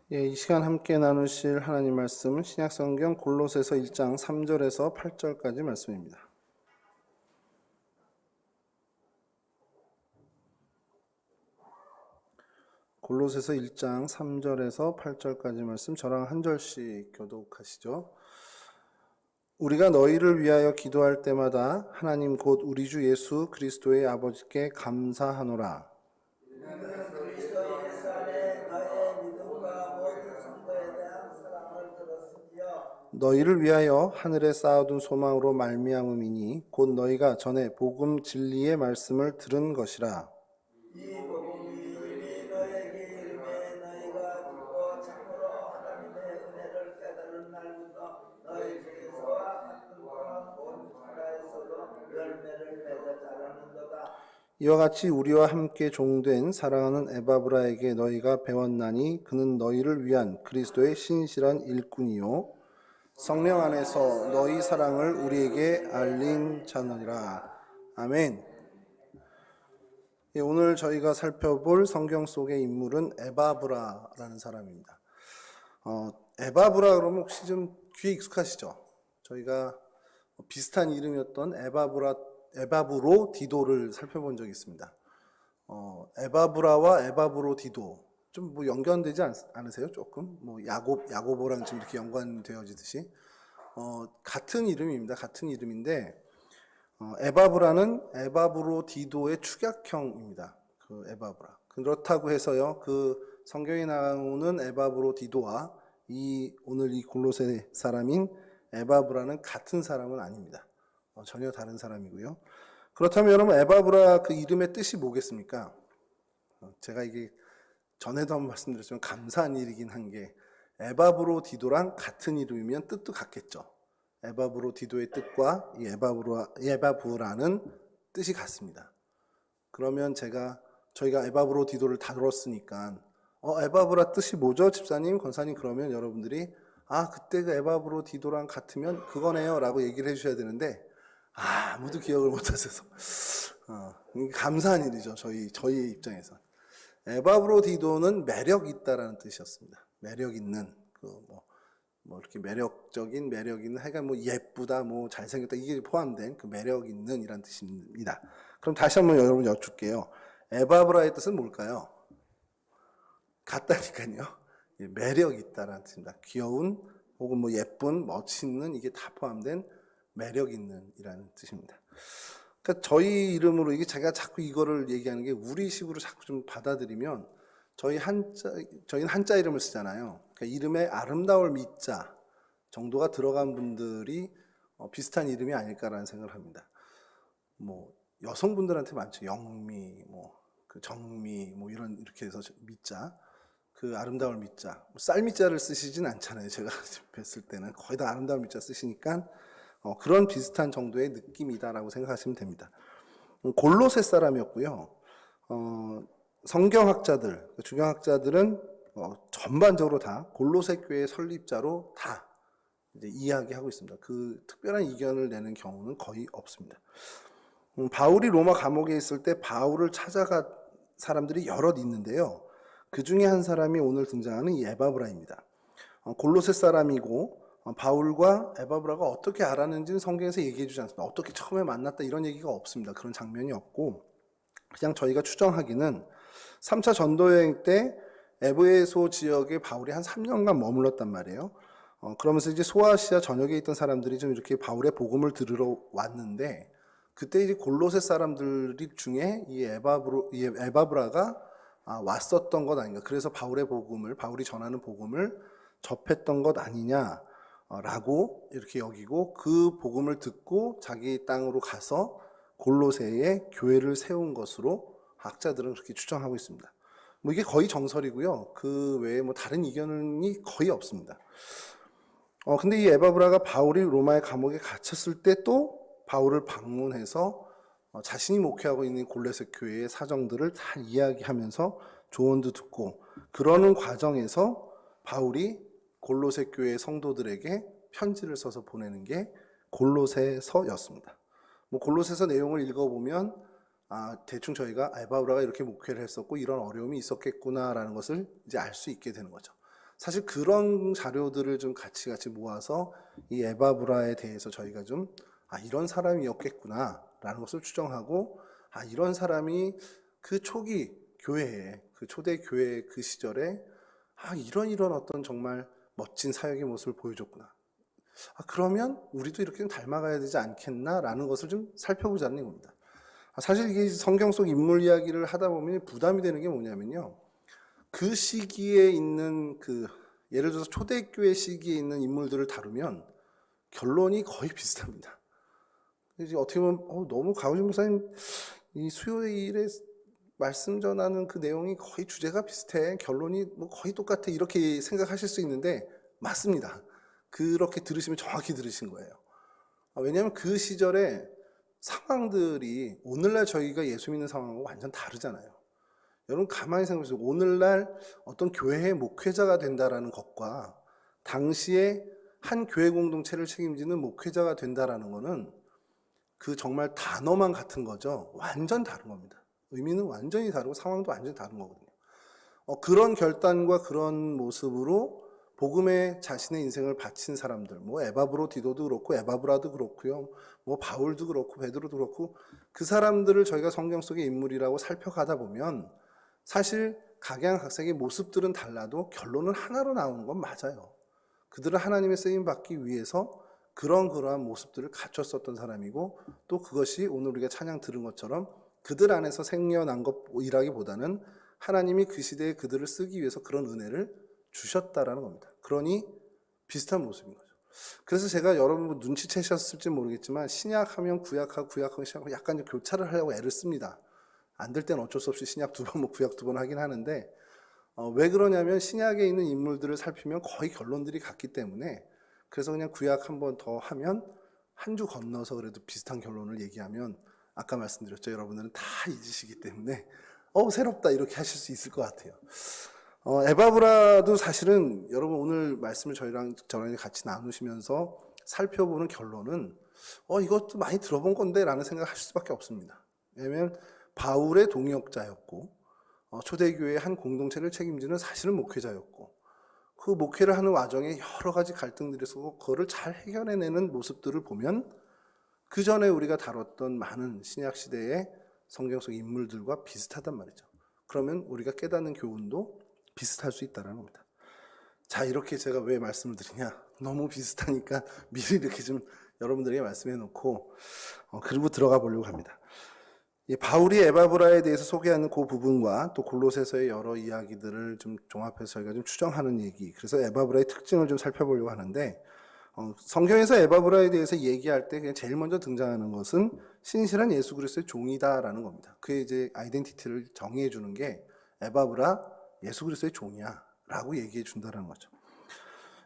이 시간 함께 나누실 하나님 말씀은 신약성경 골로새서 1장 3절에서 8절까지 말씀입니다. 골로새서 1장 3절에서 8절까지 말씀 저랑 한 절씩 교독하시죠. 우리가 너희를 위하여 기도할 때마다 하나님 곧 우리 주 예수 그리스도의 아버지께 감사하노라. 너희를 위하여 하늘에 쌓아둔 소망으로 말미암음이니 곧 너희가 전에 복음 진리의 말씀을 들은 것이라. 이 복음이 이미 너에게 이름에 너희가 듣고 참으로 하나님의 은혜를 깨달은 날부터 너희 중에서와 같은 동안 온 나라에서도 열매를 맺어 자라는도다. 이와 같이 우리와 함께 종된 사랑하는 에바브라에게 너희가 배웠나니 그는 너희를 위한 그리스도의 신실한 일꾼이요 성령 안에서 너희 사랑을 우리에게 알린 자니라. 아멘. 오늘 저희가 살펴볼 성경 속의 인물은 에바브라라는 사람입니다. 에바브라 그러면 혹시 좀 귀에 익숙하시죠? 저희가 비슷한 이름이었던 에바브로 디도를 살펴본 적이 있습니다. 에바브라와 에바브로 디도 좀 뭐 연관되지 않으세요? 조금 뭐 야고보랑 지금 이렇게 연관되어지듯이 같은 이름입니다. 같은 이름인데 에바브라는 에바브로 디도의 축약형입니다. 그 에바브라. 그렇다고 해서요. 그 성경에 나오는 에바브로 디도와 오늘 이 골로새 사람인 에바브라는 같은 사람은 아닙니다. 전혀 다른 사람이고요. 그렇다면 여러분 에바브라 그 이름의 뜻이 뭐겠습니까? 제가 이게 전에도 한번 말씀드렸지만 감사한 일이긴 한 게 에바브로 디도랑 같은 이름이면 뜻도 같겠죠. 에바브로 디도의 뜻과 이 에바브라는 뜻이 같습니다. 그러면 저희가 에바브로 디도를 다뤘으니까 에바브라 뜻이 뭐죠? 집사님, 권사님 그러면 여러분들이 그때 그 에바브로 디도랑 같으면 그거네요 라고 얘기를 해주셔야 되는데 아무도 기억을 못하셔서 감사한 일이죠. 저희의 입장에서. 에바브로 디도는 매력 있다라는 뜻이었습니다. 매력 있는 이렇게 매력 있는 하여간 예쁘다 잘생겼다 이게 포함된 그 매력 있는 이란 뜻입니다. 그럼 다시 한번 여러분 여쭙게요. 에바브라의 뜻은 뭘까요? 같다니까요. 매력 있다라는 뜻입니다. 귀여운 혹은 예쁜 멋있는 이게 다 포함된 매력 있는 이라는 뜻입니다. 그러니까 저희 이름으로 제가 자꾸 이거를 얘기하는 게 우리식으로 자꾸 좀 받아들이면 저희는 한자 이름을 쓰잖아요. 그러니까 이름에 아름다울 미자 정도가 들어간 분들이 비슷한 이름이 아닐까라는 생각을 합니다. 여성분들한테 많죠. 영미, 그 정미, 이렇게 해서 미자, 그 아름다울 미자, 쌀미자를 쓰시진 않잖아요. 제가 뵀을 때는 거의 다 아름다울 미자 쓰시니까 그런 비슷한 정도의 느낌이다라고 생각하시면 됩니다. 골로새 사람이었고요. 성경학자들, 주경학자들은 전반적으로 다 골로새 교회 설립자로 다 이제 이야기하고 있습니다. 그 특별한 이견을 내는 경우는 거의 없습니다. 바울이 로마 감옥에 있을 때 바울을 찾아간 사람들이 여럿 있는데요. 그 중에 한 사람이 오늘 등장하는 이 에바브라입니다. 골로새 사람이고 바울과 에바브라가 어떻게 알았는지는 성경에서 얘기해 주지 않습니다. 어떻게 처음에 만났다 이런 얘기가 없습니다. 그런 장면이 없고 그냥 저희가 추정하기는 3차 전도여행 때 에베소 지역에 바울이 한 3년간 머물렀단 말이에요. 그러면서 이제 소아시아 전역에 있던 사람들이 좀 이렇게 바울의 복음을 들으러 왔는데 그때 이제 골로새 사람들 중에 이 에바브라가 왔었던 것 아닌가. 그래서 바울이 전하는 복음을 접했던 것 아니냐라고 이렇게 여기고 그 복음을 듣고 자기 땅으로 가서 골로새에 교회를 세운 것으로 학자들은 그렇게 추정하고 있습니다. 이게 거의 정설이고요. 그 외에 다른 이견이 거의 없습니다. 근데 이 에바브라가 바울이 로마의 감옥에 갇혔을 때 또 바울을 방문해서 자신이 목회하고 있는 골로새 교회의 사정들을 다 이야기하면서 조언도 듣고 그러는 과정에서 바울이 골로새 교회 성도들에게 편지를 써서 보내는 게 골로새서였습니다. 골로새서 내용을 읽어보면 대충 저희가 에바브라가 이렇게 목회를 했었고 이런 어려움이 있었겠구나라는 것을 이제 알 수 있게 되는 거죠. 사실 그런 자료들을 좀 같이 모아서 이 에바브라에 대해서 저희가 좀 이런 사람이었겠구나 라는 것을 추정하고 이런 사람이 그 초기 교회에 그 초대 교회 그 시절에 이런 어떤 정말 멋진 사역의 모습을 보여줬구나. 그러면 우리도 이렇게 좀 닮아가야 되지 않겠나라는 것을 좀 살펴보자는 겁니다. 사실 이게 성경 속 인물 이야기를 하다 보면 부담이 되는 게 뭐냐면요. 그 시기에 있는 예를 들어서 초대교회 시기에 있는 인물들을 다루면 결론이 거의 비슷합니다. 이제 어떻게 보면 너무 가우진 목사님 이 수요일에 말씀 전하는 그 내용이 거의 주제가 비슷해. 결론이 뭐 거의 똑같아. 이렇게 생각하실 수 있는데 맞습니다. 그렇게 들으시면 정확히 들으신 거예요. 왜냐하면 그 시절에 상황들이 오늘날 저희가 예수 믿는 상황하고 완전 다르잖아요. 여러분 가만히 생각해보세요. 오늘날 어떤 교회의 목회자가 된다라는 것과 당시에 한 교회 공동체를 책임지는 목회자가 된다라는 것은 그 정말 단어만 같은 거죠. 완전 다른 겁니다. 의미는 완전히 다르고 상황도 완전히 다른 거거든요. 그런 결단과 그런 모습으로 복음에 자신의 인생을 바친 사람들, 뭐 에바브로 디도도 그렇고 에바브라도 그렇고요, 뭐 바울도 그렇고 베드로도 그렇고 그 사람들을 저희가 성경 속의 인물이라고 살펴가다 보면 사실 각양각색의 모습들은 달라도 결론은 하나로 나오는 건 맞아요. 그들은 하나님의 쓰임 받기 위해서 그러한 모습들을 갖췄었던 사람이고 또 그것이 오늘 우리가 찬양 들은 것처럼 그들 안에서 생겨난 것이라기보다는 하나님이 그 시대에 그들을 쓰기 위해서 그런 은혜를 주셨다라는 겁니다. 그러니 비슷한 모습인 거죠. 그래서 제가 여러분 눈치채셨을지 모르겠지만 신약하면 구약하고 구약하면 신약하고 약간 교차를 하려고 애를 씁니다. 안 될 때는 어쩔 수 없이 신약 2번, 뭐 구약 2번 하긴 하는데 왜 그러냐면 신약에 있는 인물들을 살피면 거의 결론들이 같기 때문에 그래서 그냥 구약 한 번 더 하면 한 주 건너서 그래도 비슷한 결론을 얘기하면 아까 말씀드렸죠. 여러분들은 다 잊으시기 때문에 새롭다 이렇게 하실 수 있을 것 같아요. 에바브라도 사실은 여러분 오늘 말씀을 저랑 같이 나누시면서 살펴보는 결론은 이것도 많이 들어본 건데 라는 생각을 하실 수밖에 없습니다. 왜냐하면 바울의 동역자였고 초대교회의 한 공동체를 책임지는 사실은 목회자였고 그 목회를 하는 와중에 여러 가지 갈등들이 있었고 그거를 잘 해결해내는 모습들을 보면 그 전에 우리가 다뤘던 많은 신약시대의 성경 속 인물들과 비슷하단 말이죠. 그러면 우리가 깨닫는 교훈도 비슷할 수 있다는 겁니다. 자, 이렇게 제가 왜 말씀을 드리냐? 너무 비슷하니까 미리 이렇게 좀 여러분들에게 말씀해 놓고 그리고 들어가 보려고 합니다. 바울이 에바브라에 대해서 소개하는 그 부분과 또 골로새서의 여러 이야기들을 좀 종합해서 저희가 좀 추정하는 얘기, 그래서 에바브라의 특징을 좀 살펴보려고 하는데 성경에서 에바브라에 대해서 얘기할 때 그냥 제일 먼저 등장하는 것은 신실한 예수 그리스도의 종이다라는 겁니다. 그의 이제 아이덴티티를 정의해 주는 게 에바브라 예수 그리스도의 종이야 라고 얘기해 준다는 거죠.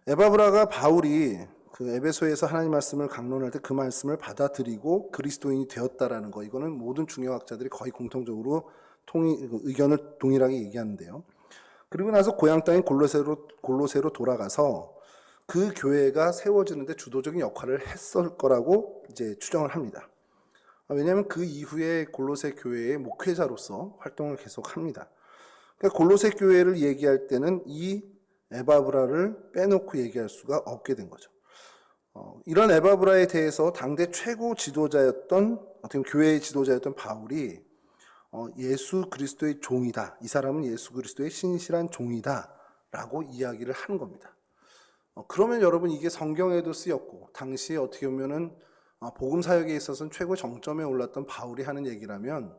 에바브라가 바울이 그 에베소에서 하나님 말씀을 강론할 때 그 말씀을 받아들이고 그리스도인이 되었다라는 거, 이거는 모든 중요학자들이 거의 공통적으로 의견을 동일하게 얘기하는데요. 그리고 나서 고향 땅인 골로새로 돌아가서 그 교회가 세워지는데 주도적인 역할을 했을 거라고 이제 추정을 합니다. 왜냐하면 그 이후에 골로새 교회의 목회자로서 활동을 계속합니다. 그러니까 골로새 교회를 얘기할 때는 이 에바브라를 빼놓고 얘기할 수가 없게 된 거죠. 이런 에바브라에 대해서 당대 최고 지도자였던 어떻게 보면 교회의 지도자였던 바울이 예수 그리스도의 종이다. 이 사람은 예수 그리스도의 신실한 종이다라고 이야기를 하는 겁니다. 그러면 여러분 이게 성경에도 쓰였고 당시에 어떻게 보면은 복음 사역에 있어서는 최고 정점에 올랐던 바울이 하는 얘기라면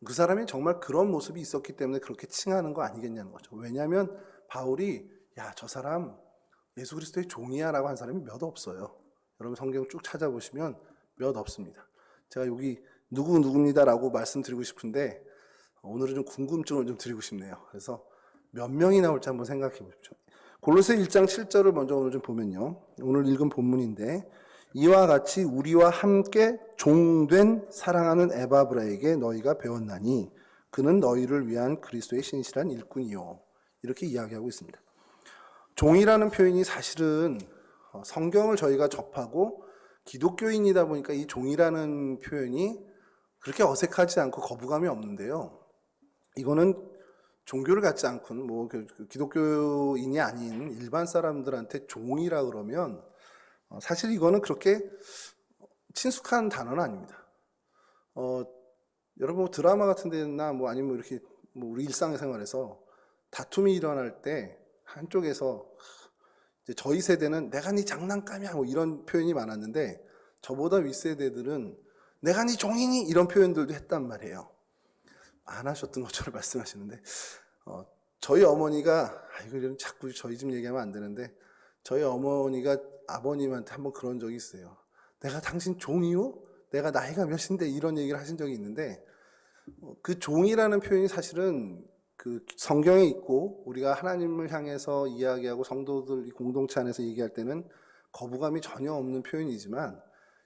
그 사람이 정말 그런 모습이 있었기 때문에 그렇게 칭하는 거 아니겠냐는 거죠. 왜냐하면 바울이 저 사람 예수 그리스도의 종이야 라고 한 사람이 몇 없어요. 여러분 성경 쭉 찾아보시면 몇 없습니다. 제가 여기 누구입니다 라고 말씀드리고 싶은데 오늘은 좀 궁금증을 좀 드리고 싶네요. 그래서 몇 명이 나올지 한번 생각해 보십시오. 골로새 1장 7절을 먼저 오늘 좀 보면요. 오늘 읽은 본문인데 이와 같이 우리와 함께 종된 사랑하는 에바브라에게 너희가 배웠나니 그는 너희를 위한 그리스도의 신실한 일꾼이요. 이렇게 이야기하고 있습니다. 종이라는 표현이 사실은 성경을 저희가 접하고 기독교인이다 보니까 이 종이라는 표현이 그렇게 어색하지 않고 거부감이 없는데요. 이거는 종교를 갖지 않고는 그 기독교인이 아닌 일반 사람들한테 종이라 그러면 사실 이거는 그렇게 친숙한 단어는 아닙니다. 여러분 드라마 같은 데나 아니면 이렇게 우리 일상생활에서 다툼이 일어날 때 한쪽에서 이제 저희 세대는 내가 네 장난감이야 이런 표현이 많았는데 저보다 윗세대들은 내가 네 종이니 이런 표현들도 했단 말이에요. 안 하셨던 것처럼 말씀하시는데 저희 어머니가 이거 자꾸 저희 집 얘기하면 안 되는데 저희 어머니가 아버님한테 한번 그런 적이 있어요. 내가 당신 종이요? 내가 나이가 몇인데 이런 얘기를 하신 적이 있는데 그 종이라는 표현이 사실은 그 성경에 있고 우리가 하나님을 향해서 이야기하고 성도들 공동체 안에서 얘기할 때는 거부감이 전혀 없는 표현이지만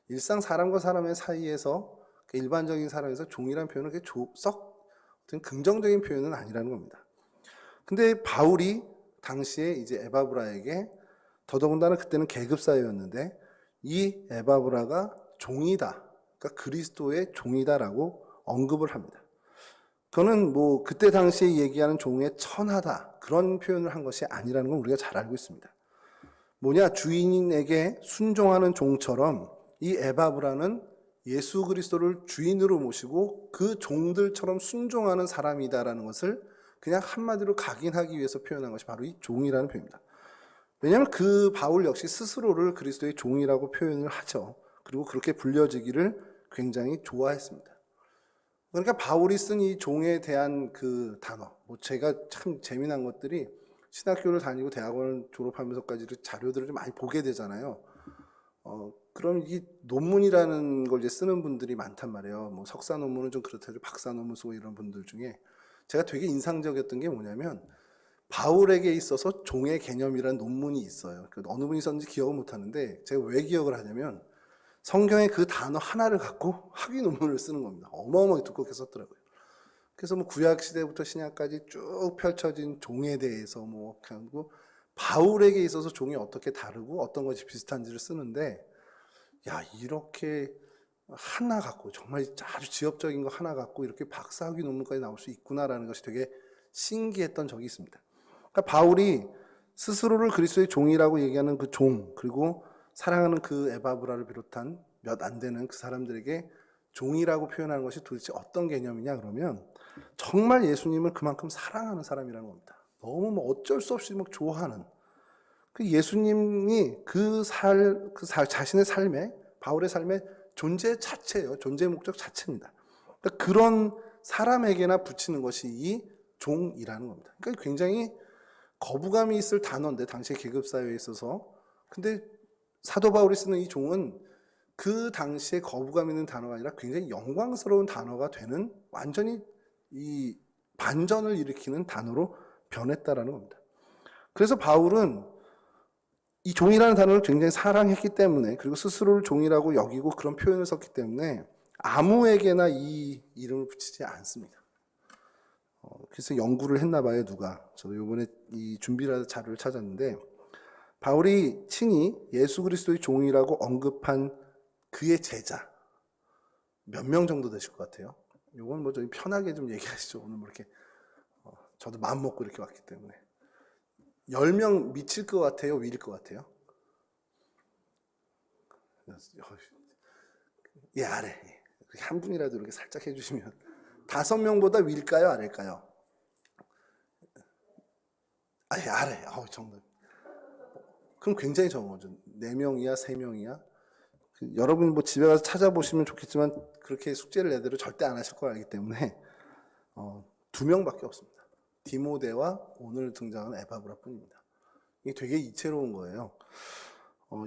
일상 사람과 사람의 사이에서 일반적인 사람에서 종이라는 표현은 그렇게 썩 어떤 긍정적인 표현은 아니라는 겁니다. 근데 바울이 당시에 이제 에바브라에게 더더군다나 그때는 계급 사회였는데 이 에바브라가 종이다. 그러니까 그리스도의 종이다라고 언급을 합니다. 그거는 그때 당시에 얘기하는 종의 천하다 그런 표현을 한 것이 아니라는 건 우리가 잘 알고 있습니다. 주인에게 순종하는 종처럼 이 에바브라는 예수 그리스도를 주인으로 모시고 그 종들처럼 순종하는 사람이다라는 것을 그냥 한마디로 각인하기 위해서 표현한 것이 바로 이 종이라는 표현입니다. 왜냐하면 그 바울 역시 스스로를 그리스도의 종이라고 표현을 하죠. 그리고 그렇게 불려지기를 굉장히 좋아했습니다. 그러니까 바울이 쓴 이 종에 대한 그 단어, 제가 참 재미난 것들이 신학교를 다니고 대학원을 졸업하면서까지 자료들을 좀 많이 보게 되잖아요. 그럼 이 논문이라는 걸 이제 쓰는 분들이 많단 말이에요. 석사 논문은 좀 그렇다고 박사 논문 쓰고 이런 분들 중에 제가 되게 인상적이었던 게 뭐냐면 바울에게 있어서 종의 개념이라는 논문이 있어요. 어느 분이 썼는지 기억을 못 하는데 제가 왜 기억을 하냐면 성경의 그 단어 하나를 갖고 학위 논문을 쓰는 겁니다. 어마어마하게 두껍게 썼더라고요. 그래서 구약 시대부터 신약까지 쭉 펼쳐진 종에 대해서 하고 바울에게 있어서 종이 어떻게 다르고 어떤 것이 비슷한지를 쓰는데 이렇게 하나 갖고 정말 아주 지엽적인 거 하나 갖고 이렇게 박사학위 논문까지 나올 수 있구나라는 것이 되게 신기했던 적이 있습니다. 그러니까 바울이 스스로를 그리스도의 종이라고 얘기하는 그 종 그리고 사랑하는 그 에바브라를 비롯한 몇 안 되는 그 사람들에게 종이라고 표현하는 것이 도대체 어떤 개념이냐 그러면 정말 예수님을 그만큼 사랑하는 사람이라는 겁니다. 너무 어쩔 수 없이 좋아하는 그 예수님이 자신의 삶에 바울의 삶의 존재 자체예요. 존재 목적 자체입니다. 그러니까 그런 사람에게나 붙이는 것이 이 종이라는 겁니다. 그러니까 굉장히 거부감이 있을 단어인데 당시의 계급사회에 있어서 근데 사도 바울이 쓰는 이 종은 그 당시에 거부감 있는 단어가 아니라 굉장히 영광스러운 단어가 되는 완전히 이 반전을 일으키는 단어로 변했다라는 겁니다. 그래서 바울은 이 종이라는 단어를 굉장히 사랑했기 때문에 그리고 스스로를 종이라고 여기고 그런 표현을 썼기 때문에 아무에게나 이 이름을 붙이지 않습니다. 그래서 연구를 했나 봐요, 누가. 저도 이번에 이 준비를 자료를 찾았는데 바울이 친히 예수 그리스도의 종이라고 언급한 그의 제자 몇 명 정도 되실 것 같아요? 이건 좀 편하게 좀 얘기하시죠. 오늘 이렇게 저도 마음 먹고 이렇게 왔기 때문에 10명 미칠 것 같아요? 위일 것 같아요? 아래. 한 분이라도 이렇게 살짝 해주시면 5명보다 위일까요? 아래일까요? 아래. 정말. 그럼 굉장히 적은 거죠. 4명이야, 3명이야. 여러분 집에 가서 찾아보시면 좋겠지만 그렇게 숙제를 내대로 절대 안 하실 걸 알기 때문에 2명밖에 없습니다. 디모데와 오늘 등장하는 에바브라 뿐입니다. 이게 되게 이채로운 거예요.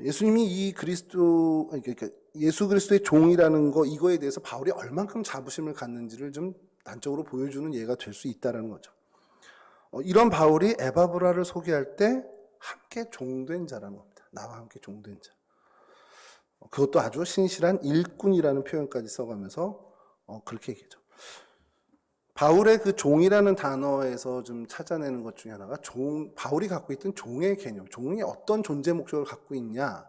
예수님이 이 그러니까 예수 그리스도의 종이라는 거 이거에 대해서 바울이 얼만큼 자부심을 갖는지를 좀 단적으로 보여주는 예가 될 수 있다라는 거죠. 이런 바울이 에바브라를 소개할 때 함께 종된 자라는 겁니다. 나와 함께 종된 자. 그것도 아주 신실한 일꾼이라는 표현까지 써가면서 그렇게 얘기하죠. 바울의 그 종이라는 단어에서 좀 찾아내는 것 중에 하나가 바울이 갖고 있던 종의 개념, 종이 어떤 존재 목적을 갖고 있냐.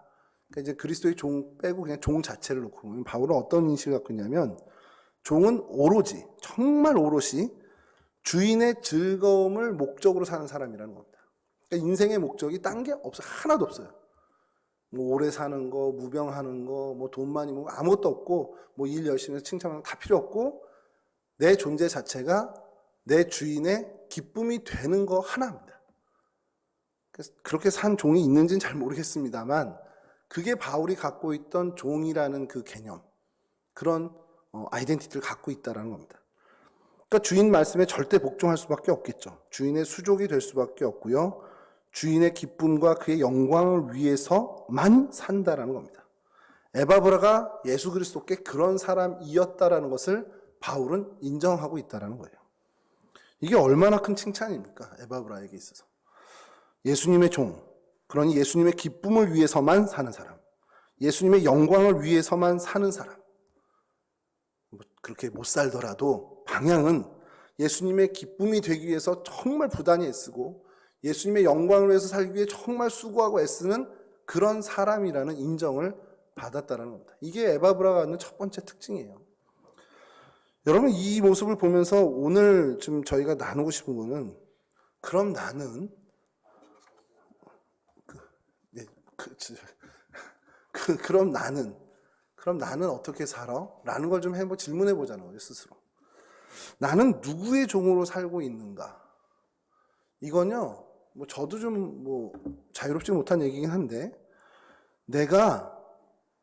그러니까 이제 그리스도의 종 빼고 그냥 종 자체를 놓고 보면 바울은 어떤 인식을 갖고 있냐면 종은 오로지, 정말 오롯이 주인의 즐거움을 목적으로 사는 사람이라는 겁니다. 그러니까 인생의 목적이 딴 게 없어요. 하나도 없어요. 뭐 오래 사는 거, 무병하는 거, 뭐 돈 많이 모으고 아무것도 없고, 뭐 일 열심히 해서 칭찬하는 거 다 필요 없고, 내 존재 자체가 내 주인의 기쁨이 되는 거 하나입니다. 그래서 그렇게 산 종이 있는지는 잘 모르겠습니다만, 그게 바울이 갖고 있던 종이라는 그 개념, 그런 아이덴티티를 갖고 있다는 겁니다. 그러니까 주인 말씀에 절대 복종할 수밖에 없겠죠. 주인의 수족이 될 수밖에 없고요. 주인의 기쁨과 그의 영광을 위해서만 산다라는 겁니다. 에바브라가 예수 그리스도께 그런 사람이었다라는 것을 바울은 인정하고 있다라는 거예요. 이게 얼마나 큰 칭찬입니까? 에바브라에게 있어서. 예수님의 종, 그러니 예수님의 기쁨을 위해서만 사는 사람, 예수님의 영광을 위해서만 사는 사람. 그렇게 못 살더라도 방향은 예수님의 기쁨이 되기 위해서 정말 부단히 애쓰고 예수님의 영광을 위해서 살기 위해 정말 수고하고 애쓰는 그런 사람이라는 인정을 받았다는 겁니다. 이게 에바브라가 갖는 첫 번째 특징이에요. 여러분, 이 모습을 보면서 오늘 좀 저희가 나누고 싶은 거는, 그럼 나는 그럼 나는 어떻게 살아? 라는 걸 좀 질문해 보자는 거예요, 스스로. 나는 누구의 종으로 살고 있는가? 이건요, 뭐 저도 좀 자유롭지 못한 얘기긴 한데, 내가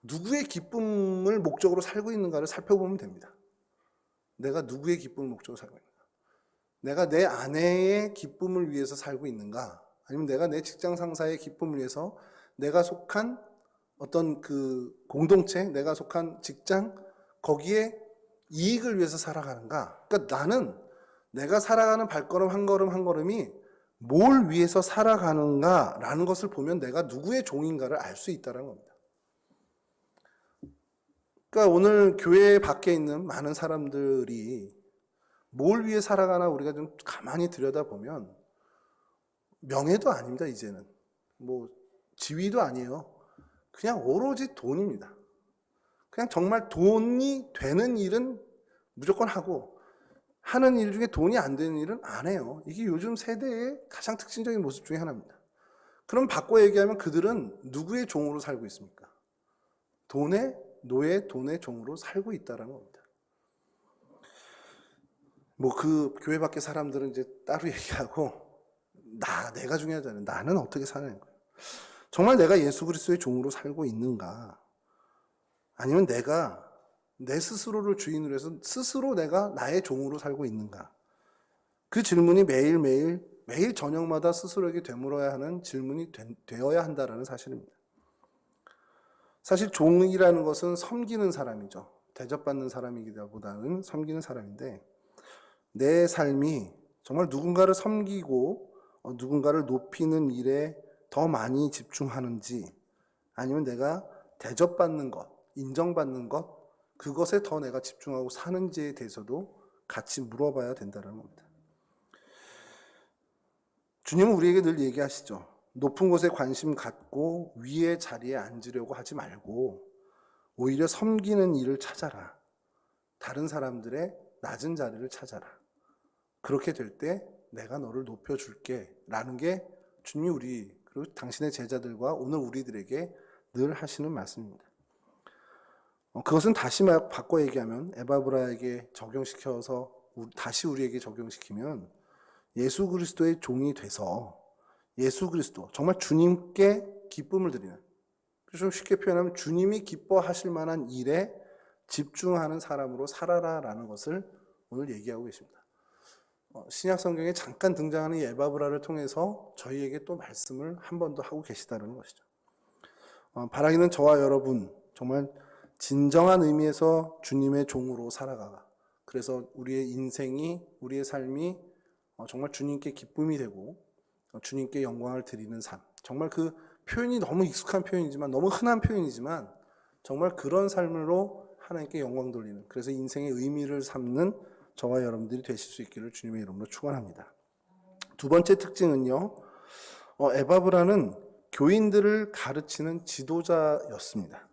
누구의 기쁨을 목적으로 살고 있는가를 살펴보면 됩니다. 내가 누구의 기쁨을 목적으로 살고 있는가? 내가 내 아내의 기쁨을 위해서 살고 있는가? 아니면 내가 내 직장 상사의 기쁨을 위해서 내가 속한 어떤 그 공동체, 내가 속한 직장, 거기에 이익을 위해서 살아가는가? 그러니까 나는 내가 살아가는 발걸음 한 걸음 한 걸음이 뭘 위해서 살아가는가라는 것을 보면 내가 누구의 종인가를 알 수 있다는 겁니다. 그러니까 오늘 교회 밖에 있는 많은 사람들이 뭘 위해 살아가나 우리가 좀 가만히 들여다보면 명예도 아닙니다, 이제는. 뭐 지위도 아니에요. 그냥 오로지 돈입니다. 그냥 정말 돈이 되는 일은 무조건 하고 하는 일 중에 돈이 안 되는 일은 안 해요. 이게 요즘 세대의 가장 특징적인 모습 중에 하나입니다. 그럼 바꿔 얘기하면 그들은 누구의 종으로 살고 있습니까? 돈의 종으로 살고 있다는 겁니다. 뭐 그 교회 밖의 사람들은 이제 따로 얘기하고 내가 중요하잖아요. 나는 어떻게 사는 거예요. 정말 내가 예수 그리스도의 종으로 살고 있는가? 아니면 내가 내 스스로를 주인으로 해서 스스로 내가 나의 종으로 살고 있는가? 그 질문이 매일 저녁마다 스스로에게 되물어야 하는 질문이 되어야 한다는 사실입니다. 사실 종이라는 것은 섬기는 사람이죠. 대접받는 사람이기보다는 섬기는 사람인데, 내 삶이 정말 누군가를 섬기고 누군가를 높이는 일에 더 많이 집중하는지, 아니면 내가 대접받는 것, 인정받는 것, 그것에 더 내가 집중하고 사는지에 대해서도 같이 물어봐야 된다는 겁니다. 주님은 우리에게 늘 얘기하시죠. 높은 곳에 관심 갖고 위의 자리에 앉으려고 하지 말고 오히려 섬기는 일을 찾아라. 다른 사람들의 낮은 자리를 찾아라. 그렇게 될 때 내가 너를 높여줄게 라는 게 주님이 그리고 당신의 제자들과 오늘 우리들에게 늘 하시는 말씀입니다. 그것은 다시 바꿔 얘기하면 에바브라에게 적용시켜서 다시 우리에게 적용시키면 예수 그리스도의 종이 돼서 예수 그리스도, 정말 주님께 기쁨을 드리는, 좀 쉽게 표현하면 주님이 기뻐하실 만한 일에 집중하는 사람으로 살아라라는 것을 오늘 얘기하고 계십니다. 신약 성경에 잠깐 등장하는 이 에바브라를 통해서 저희에게 또 말씀을 한 번 더 하고 계시다는 것이죠. 바라기는 저와 여러분 정말 진정한 의미에서 주님의 종으로 살아가가, 그래서 우리의 인생이, 우리의 삶이 정말 주님께 기쁨이 되고 주님께 영광을 드리는 삶, 정말 그 표현이 너무 익숙한 표현이지만, 너무 흔한 표현이지만 정말 그런 삶으로 하나님께 영광 돌리는, 그래서 인생의 의미를 삼는 저와 여러분들이 되실 수 있기를 주님의 이름으로 축원합니다. 두 번째 특징은요, 에바브라는 교인들을 가르치는 지도자였습니다.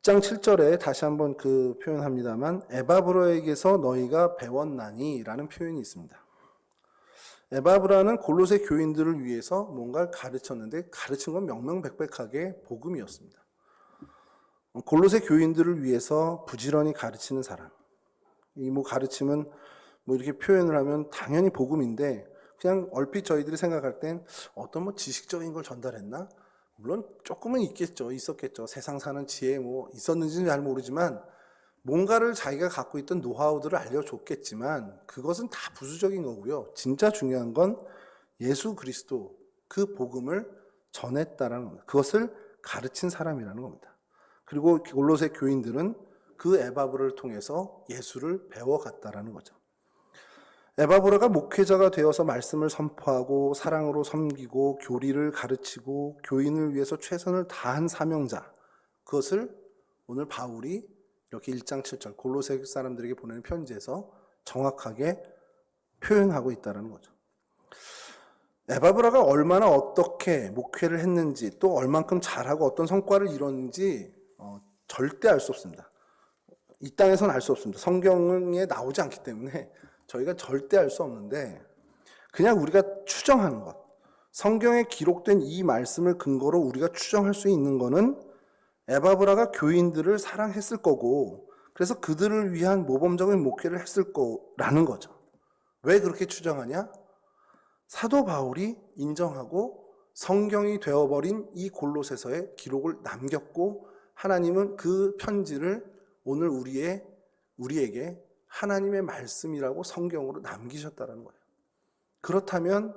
10장 7절에 다시 한번 그 표현합니다만 에바브라에게서 너희가 배웠나니 라는 표현이 있습니다. 에바브라는 골로새 교인들을 위해서 뭔가를 가르쳤는데 가르친 건 명명백백하게 복음이었습니다. 골로새 교인들을 위해서 부지런히 가르치는 사람. 이 가르침은 이렇게 표현을 하면 당연히 복음인데 그냥 얼핏 저희들이 생각할 땐 어떤 지식적인 걸 전달했나? 물론 조금은 있었겠죠. 세상 사는 지혜 있었는지는 잘 모르지만 뭔가를 자기가 갖고 있던 노하우들을 알려줬겠지만 그것은 다 부수적인 거고요. 진짜 중요한 건 예수 그리스도 그 복음을 전했다라는 겁니다. 그것을 가르친 사람이라는 겁니다. 그리고 골로새 교인들은 그 에바브라를 통해서 예수를 배워갔다라는 거죠. 에바브라가 목회자가 되어서 말씀을 선포하고 사랑으로 섬기고 교리를 가르치고 교인을 위해서 최선을 다한 사명자, 그것을 오늘 바울이 이렇게 1장 7절 골로새 사람들에게 보내는 편지에서 정확하게 표현하고 있다는 거죠. 에바브라가 얼마나 어떻게 목회를 했는지 또 얼만큼 잘하고 어떤 성과를 이뤘는지 절대 알 수 없습니다. 이 땅에서는 알 수 없습니다. 성경에 나오지 않기 때문에 저희가 절대 알 수 없는데 그냥 우리가 추정하는 것, 성경에 기록된 이 말씀을 근거로 우리가 추정할 수 있는 거는 에바브라가 교인들을 사랑했을 거고 그래서 그들을 위한 모범적인 목회를 했을 거라는 거죠. 왜 그렇게 추정하냐? 사도 바울이 인정하고 성경이 되어버린 이 골로새서의 기록을 남겼고 하나님은 그 편지를 오늘 우리에게 하나님의 말씀이라고 성경으로 남기셨다는 거예요. 그렇다면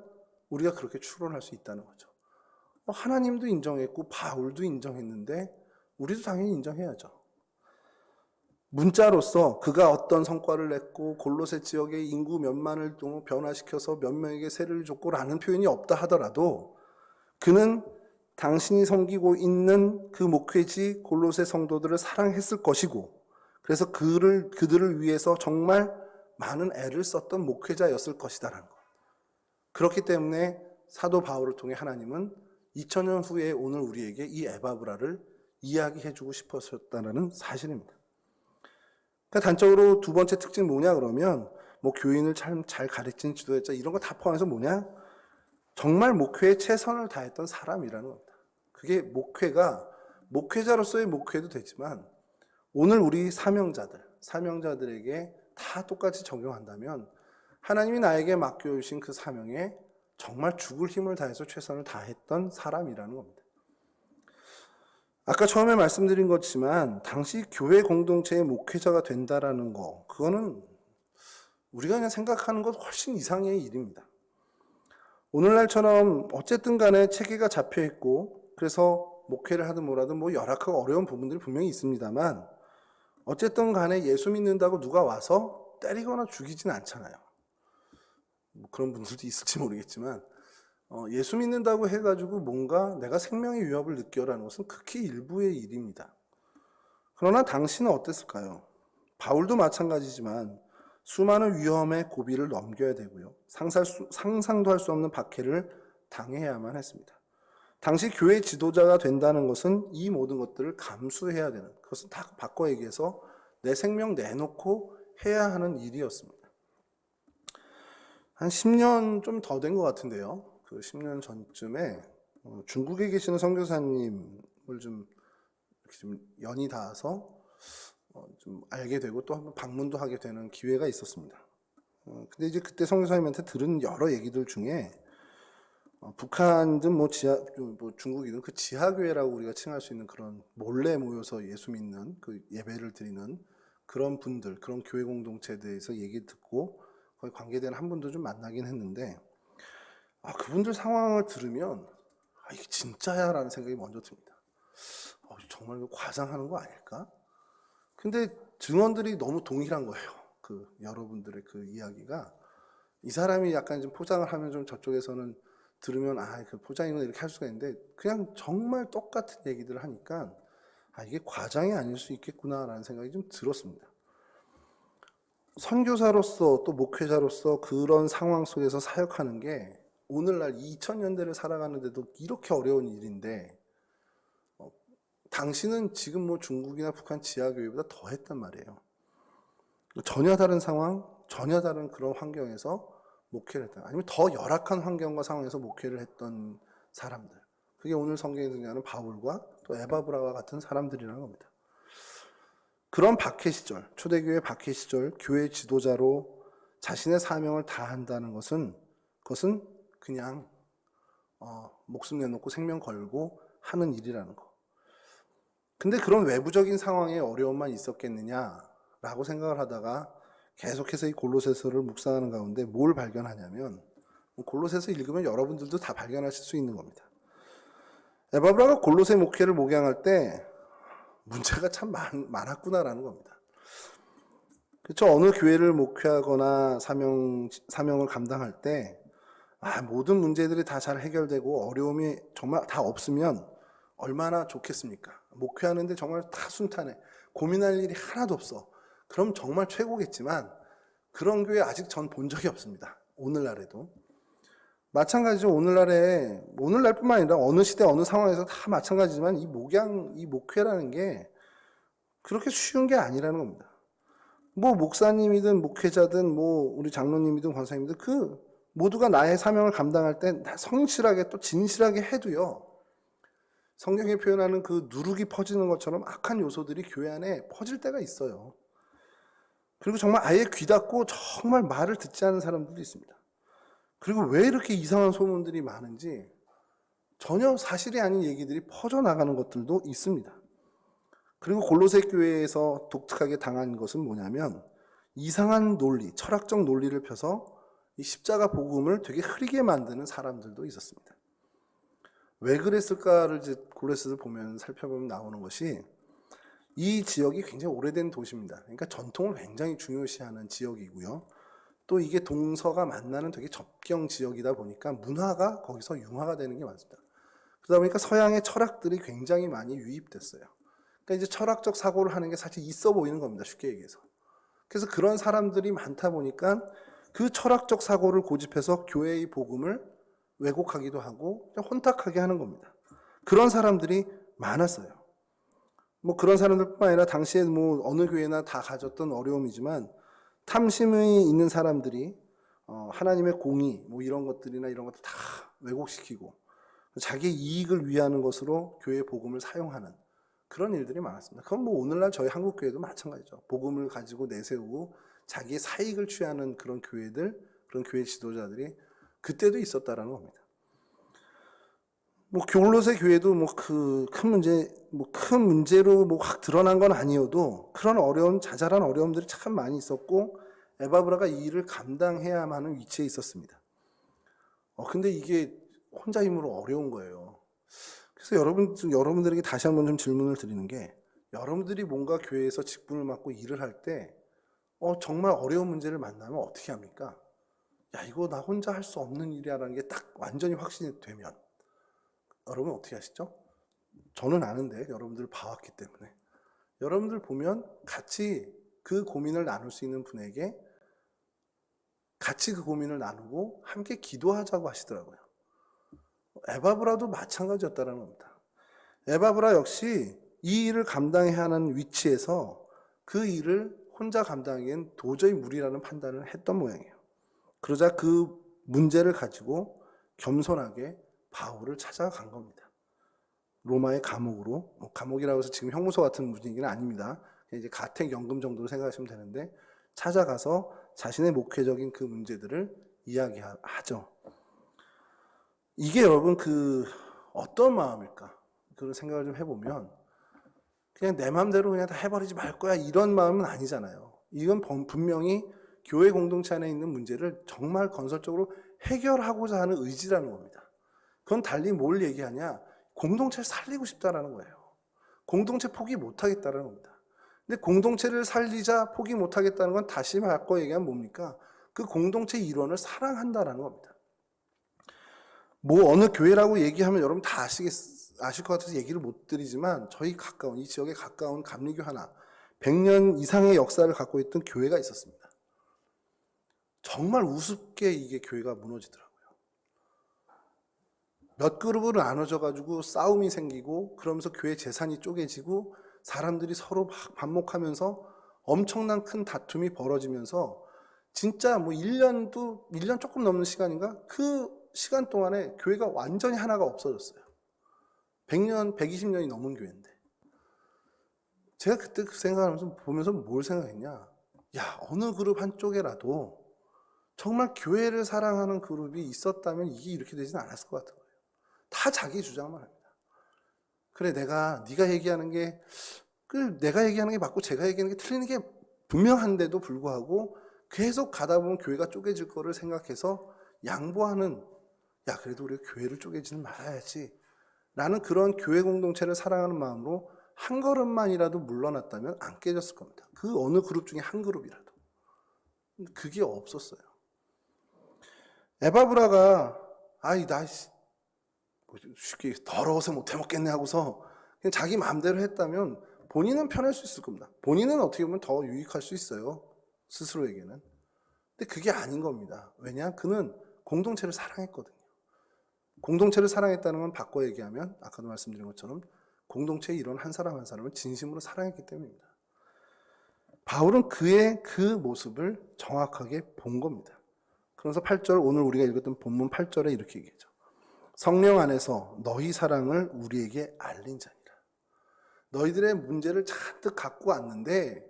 우리가 그렇게 추론할 수 있다는 거죠. 하나님도 인정했고 바울도 인정했는데 우리도 당연히 인정해야죠. 문자로서 그가 어떤 성과를 냈고 골로새 지역의 인구 몇만을 변화시켜서 몇 명에게 세례를 줬고라는 표현이 없다 하더라도 그는 당신이 섬기고 있는 그 목회지 골로새 성도들을 사랑했을 것이고 그래서 그들을 위해서 정말 많은 애를 썼던 목회자였을 것이다라는 것. 그렇기 때문에 사도 바울을 통해 하나님은 2000년 후에 오늘 우리에게 이 에바브라를 이야기해주고 싶으셨다는 사실입니다. 그러니까 단적으로 두 번째 특징 뭐냐 그러면 교인을 참 잘 가르친 지도자 이런 거 다 포함해서 뭐냐? 정말 목회에 최선을 다했던 사람이라는 겁니다. 그게 목회자로서의 목회도 되지만 오늘 우리 사명자들에게 다 똑같이 적용한다면 하나님이 나에게 맡겨주신 그 사명에 정말 죽을 힘을 다해서 최선을 다했던 사람이라는 겁니다. 아까 처음에 말씀드린 것지만 당시 교회 공동체의 목회자가 된다라는 거, 그거는 우리가 그냥 생각하는 것 훨씬 이상의 일입니다. 오늘날처럼 어쨌든 간에 체계가 잡혀 있고 그래서 목회를 하든 뭐라든 열악하고 어려운 부분들이 분명히 있습니다만 어쨌든 간에 예수 믿는다고 누가 와서 때리거나 죽이진 않잖아요. 그런 분들도 있을지 모르겠지만 예수 믿는다고 해가지고 뭔가 내가 생명의 위협을 느껴라는 것은 극히 일부의 일입니다. 그러나 당시는 어땠을까요? 바울도 마찬가지지만 수많은 위험의 고비를 넘겨야 되고요. 상상도 할 수 없는 박해를 당해야만 했습니다. 당시 교회 지도자가 된다는 것은 이 모든 것들을 감수해야 되는, 그것은 다 바꿔 얘기해서 내 생명 내놓고 해야 하는 일이었습니다. 한 10년 좀 더 된 것 같은데요. 그 10년 전쯤에 중국에 계시는 선교사님을 좀 연이 닿아서 좀 알게 되고 또 한번 방문도 하게 되는 기회가 있었습니다. 근데 이제 그때 선교사님한테 들은 여러 얘기들 중에 북한이든 중국이든 그 지하교회라고 우리가 칭할 수 있는 그런 몰래 모여서 예수 믿는 그 예배를 드리는 그런 분들, 그런 교회 공동체에 대해서 얘기 듣고 거기 관계된 한 분도 좀 만나긴 했는데 그분들 상황을 들으면 이게 진짜야 라는 생각이 먼저 듭니다. 정말 과장하는 거 아닐까? 근데 증언들이 너무 동일한 거예요. 그 여러분들의 그 이야기가 이 사람이 약간 좀 포장을 하면 좀 저쪽에서는 들으면 그 포장이구나 이렇게 할 수가 있는데 그냥 정말 똑같은 얘기들을 하니까 이게 과장이 아닐 수 있겠구나라는 생각이 좀 들었습니다. 선교사로서 또 목회자로서 그런 상황 속에서 사역하는 게 오늘날 2000년대를 살아가는데도 이렇게 어려운 일인데 당시는 지금 뭐 중국이나 북한 지하교회보다 더 했단 말이에요. 전혀 다른 상황, 전혀 다른 그런 환경에서 목회를 했다. 아니면 더 열악한 환경과 상황에서 목회를 했던 사람들. 그게 오늘 성경에 등장하는 바울과 또 에바브라와 같은 사람들이라는 겁니다. 그런 박해 시절, 초대교회 박해 시절 교회 지도자로 자신의 사명을 다한다는 것은 그것은 그냥 목숨 내놓고 생명 걸고 하는 일이라는 거. 근데 그런 외부적인 상황에 어려움만 있었겠느냐라고 생각을 하다가 계속해서 이 골로새서를 묵상하는 가운데 뭘 발견하냐면 골로새서 읽으면 여러분들도 다 발견하실 수 있는 겁니다. 에바브라가 골로새 목회를 목양할 때 문제가 참 많았구나라는 겁니다. 그렇죠? 어느 교회를 목회하거나 사명을 감당할 때 모든 문제들이 다 잘 해결되고 어려움이 정말 다 없으면 얼마나 좋겠습니까? 목회하는데 정말 다 순탄해. 고민할 일이 하나도 없어. 그럼 정말 최고겠지만 그런 교회 아직 전 본 적이 없습니다. 오늘날에도. 마찬가지죠. 오늘날뿐만 아니라 어느 시대 어느 상황에서 다 마찬가지지만 이 목회라는 게 그렇게 쉬운 게 아니라는 겁니다. 뭐 목사님이든 목회자든 뭐 우리 장로님이든 권사님이든 그 모두가 나의 사명을 감당할 때 성실하게 또 진실하게 해도요. 성경에 표현하는 그 누룩이 퍼지는 것처럼 악한 요소들이 교회 안에 퍼질 때가 있어요. 그리고 정말 아예 귀 닫고 정말 말을 듣지 않는 사람들도 있습니다. 그리고 왜 이렇게 이상한 소문들이 많은지 전혀 사실이 아닌 얘기들이 퍼져나가는 것들도 있습니다. 그리고 골로새 교회에서 독특하게 당한 것은 뭐냐면 이상한 논리, 철학적 논리를 펴서 이 십자가 복음을 되게 흐리게 만드는 사람들도 있었습니다. 왜 그랬을까를 이제 골로새서를 보면 살펴보면 나오는 것이 이 지역이 굉장히 오래된 도시입니다. 그러니까 전통을 굉장히 중요시하는 지역이고요. 또 이게 동서가 만나는 되게 접경 지역이다 보니까 문화가 거기서 융화가 되는 게 많습니다. 그러다 보니까 서양의 철학들이 굉장히 많이 유입됐어요. 그러니까 이제 철학적 사고를 하는 게 사실 있어 보이는 겁니다. 쉽게 얘기해서. 그래서 그런 사람들이 많다 보니까 그 철학적 사고를 고집해서 교회의 복음을 왜곡하기도 하고 혼탁하게 하는 겁니다. 그런 사람들이 많았어요. 뭐 그런 사람들뿐만 아니라 당시에 뭐 어느 교회나 다 가졌던 어려움이지만 탐심이 있는 사람들이 하나님의 공의 뭐 이런 것들이나 이런 것들 다 왜곡시키고 자기 이익을 위하는 것으로 교회 복음을 사용하는 그런 일들이 많았습니다. 그건 뭐 오늘날 저희 한국 교회도 마찬가지죠. 복음을 가지고 내세우고 자기의 사익을 취하는 그런 교회들, 그런 교회 지도자들이 그때도 있었다라는 겁니다. 뭐 골로새 교회도 뭐 그 큰 문제로 뭐 확 드러난 건 아니어도 그런 자잘한 어려움들이 참 많이 있었고 에바브라가 이 일을 감당해야만 하는 위치에 있었습니다. 근데 이게 혼자 힘으로 어려운 거예요. 그래서 여러분들에게 다시 한번 좀 질문을 드리는 게 여러분들이 뭔가 교회에서 직분을 맡고 일을 할 때 정말 어려운 문제를 만나면 어떻게 합니까? 야, 이거 나 혼자 할 수 없는 일이라는 게 딱 완전히 확신이 되면 여러분 어떻게 하시죠? 저는 아는데 여러분들 봐왔기 때문에 여러분들 보면 같이 그 고민을 나눌 수 있는 분에게 같이 그 고민을 나누고 함께 기도하자고 하시더라고요. 에바브라도 마찬가지였다는 겁니다. 에바브라 역시 이 일을 감당해야 하는 위치에서 그 일을 혼자 감당하기엔 도저히 무리라는 판단을 했던 모양이에요. 그러자 그 문제를 가지고 겸손하게 바울을 찾아간 겁니다. 로마의 감옥으로, 감옥이라고 해서 지금 형무소 같은 분위기는 아닙니다. 이제 가택연금 정도로 생각하시면 되는데 찾아가서 자신의 목회적인 그 문제들을 이야기하죠. 이게 여러분 어떤 마음일까? 그런 생각을 좀 해보면 그냥 내 마음대로 그냥 다 해버리지 말 거야 이런 마음은 아니잖아요. 이건 분명히 교회 공동체 안에 있는 문제를 정말 건설적으로 해결하고자 하는 의지라는 겁니다. 그건 달리 뭘 얘기하냐? 공동체를 살리고 싶다라는 거예요. 공동체 포기 못하겠다는 겁니다. 근데 공동체를 살리자 포기 못하겠다는 건 다시 바꿔 얘기하면 뭡니까? 그 공동체 일원을 사랑한다라는 겁니다. 뭐 어느 교회라고 얘기하면 여러분 다 아실 것 같아서 얘기를 못 드리지만 이 지역에 가까운 감리교 하나 100년 이상의 역사를 갖고 있던 교회가 있었습니다. 정말 우습게 이게 교회가 무너지더라고요. 몇 그룹으로 나눠져 가지고 싸움이 생기고 그러면서 교회 재산이 쪼개지고 사람들이 서로 막 반목하면서 엄청난 큰 다툼이 벌어지면서 진짜 뭐 1년 조금 넘는 시간인가? 그 시간 동안에 교회가 완전히 하나가 없어졌어요. 100년, 120년이 넘은 교회인데. 제가 그때 그 생각하면서 보면서 뭘 생각했냐? 야, 어느 그룹 한쪽에라도 정말 교회를 사랑하는 그룹이 있었다면 이게 이렇게 되지는 않았을 것 같은 거예요. 다 자기 주장만 합니다. 그래, 네가 얘기하는 게, 내가 얘기하는 게 맞고 제가 얘기하는 게 틀리는 게 분명한데도 불구하고 계속 가다 보면 교회가 쪼개질 거를 생각해서 양보하는, 야, 그래도 우리가 교회를 쪼개지는 말아야지 라는 그런 교회 공동체를 사랑하는 마음으로 한 걸음만이라도 물러났다면 안 깨졌을 겁니다. 그 어느 그룹 중에 한 그룹이라도. 그게 없었어요. 에바브라가 나 쉽게 더러워서 못 해먹겠네 하고서 그냥 자기 마음대로 했다면 본인은 편할 수 있을 겁니다. 본인은 어떻게 보면 더 유익할 수 있어요. 스스로에게는. 근데 그게 아닌 겁니다. 왜냐? 그는 공동체를 사랑했거든요. 공동체를 사랑했다는 건 바꿔 얘기하면 아까도 말씀드린 것처럼 공동체의 이런 한 사람 한 사람을 진심으로 사랑했기 때문입니다. 바울은 그의 그 모습을 정확하게 본 겁니다. 그래서 8절, 오늘 우리가 읽었던 본문 8절에 이렇게 얘기하죠. 성령 안에서 너희 사랑을 우리에게 알린 자니라. 너희들의 문제를 잔뜩 갖고 왔는데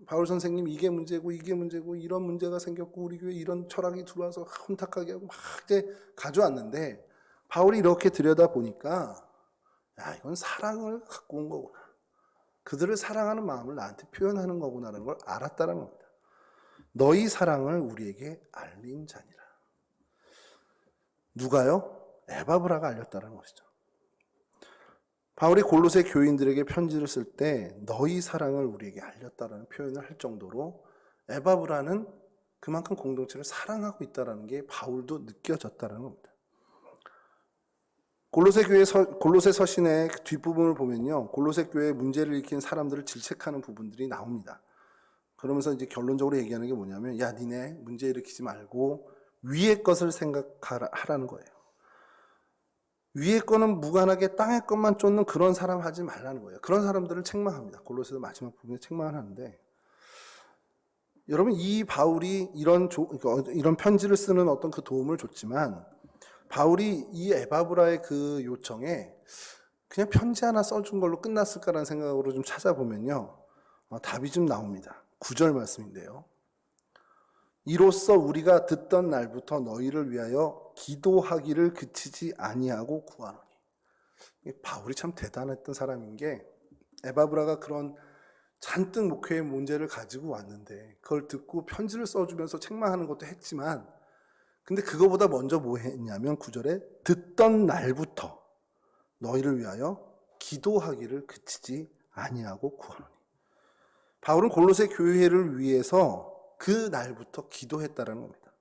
바울 선생님 이게 문제고 이런 문제가 생겼고 우리 교회에 이런 철학이 들어와서 혼탁하게 하고 막 이제 가져왔는데 바울이 이렇게 들여다보니까 이건 사랑을 갖고 온 거구나. 그들을 사랑하는 마음을 나한테 표현하는 거구나라는 걸 알았다는 겁니다. 너희 사랑을 우리에게 알린 자니라. 누가요? 에바브라가 알렸다는 것이죠. 바울이 골로새 교인들에게 편지를 쓸 때 너희 사랑을 우리에게 알렸다라는 표현을 할 정도로 에바브라는 그만큼 공동체를 사랑하고 있다는 게 바울도 느껴졌다는 겁니다. 골로새 서신의 뒷부분을 보면요. 골로새 교회의 문제를 일으킨 사람들을 질책하는 부분들이 나옵니다. 그러면서 이제 결론적으로 얘기하는 게 뭐냐면 야, 니네 문제 일으키지 말고 위의 것을 생각하라는 거예요. 위의 거는 무관하게 땅의 것만 쫓는 그런 사람 하지 말라는 거예요. 그런 사람들을 책망합니다. 골로새서 마지막 부분에 책망을 하는데 여러분 이 바울이 이런 편지를 쓰는 어떤 그 도움을 줬지만 바울이 이 에바브라의 그 요청에 그냥 편지 하나 써준 걸로 끝났을까라는 생각으로 좀 찾아보면요. 답이 좀 나옵니다. 9절 말씀인데요. 이로써 우리가 듣던 날부터 너희를 위하여 기도하기를 그치지 아니하고 구하노니. 바울이 참 대단했던 사람인 게 에바브라가 그런 잔뜩 목회의 문제를 가지고 왔는데 그걸 듣고 편지를 써주면서 책망하는 것도 했지만 근데 그거보다 먼저 뭐 했냐면 9절에 듣던 날부터 너희를 위하여 기도하기를 그치지 아니하고 구하노니. 바울은 골로새 교회를 위해서 그 날부터 기도했다라는 겁니다.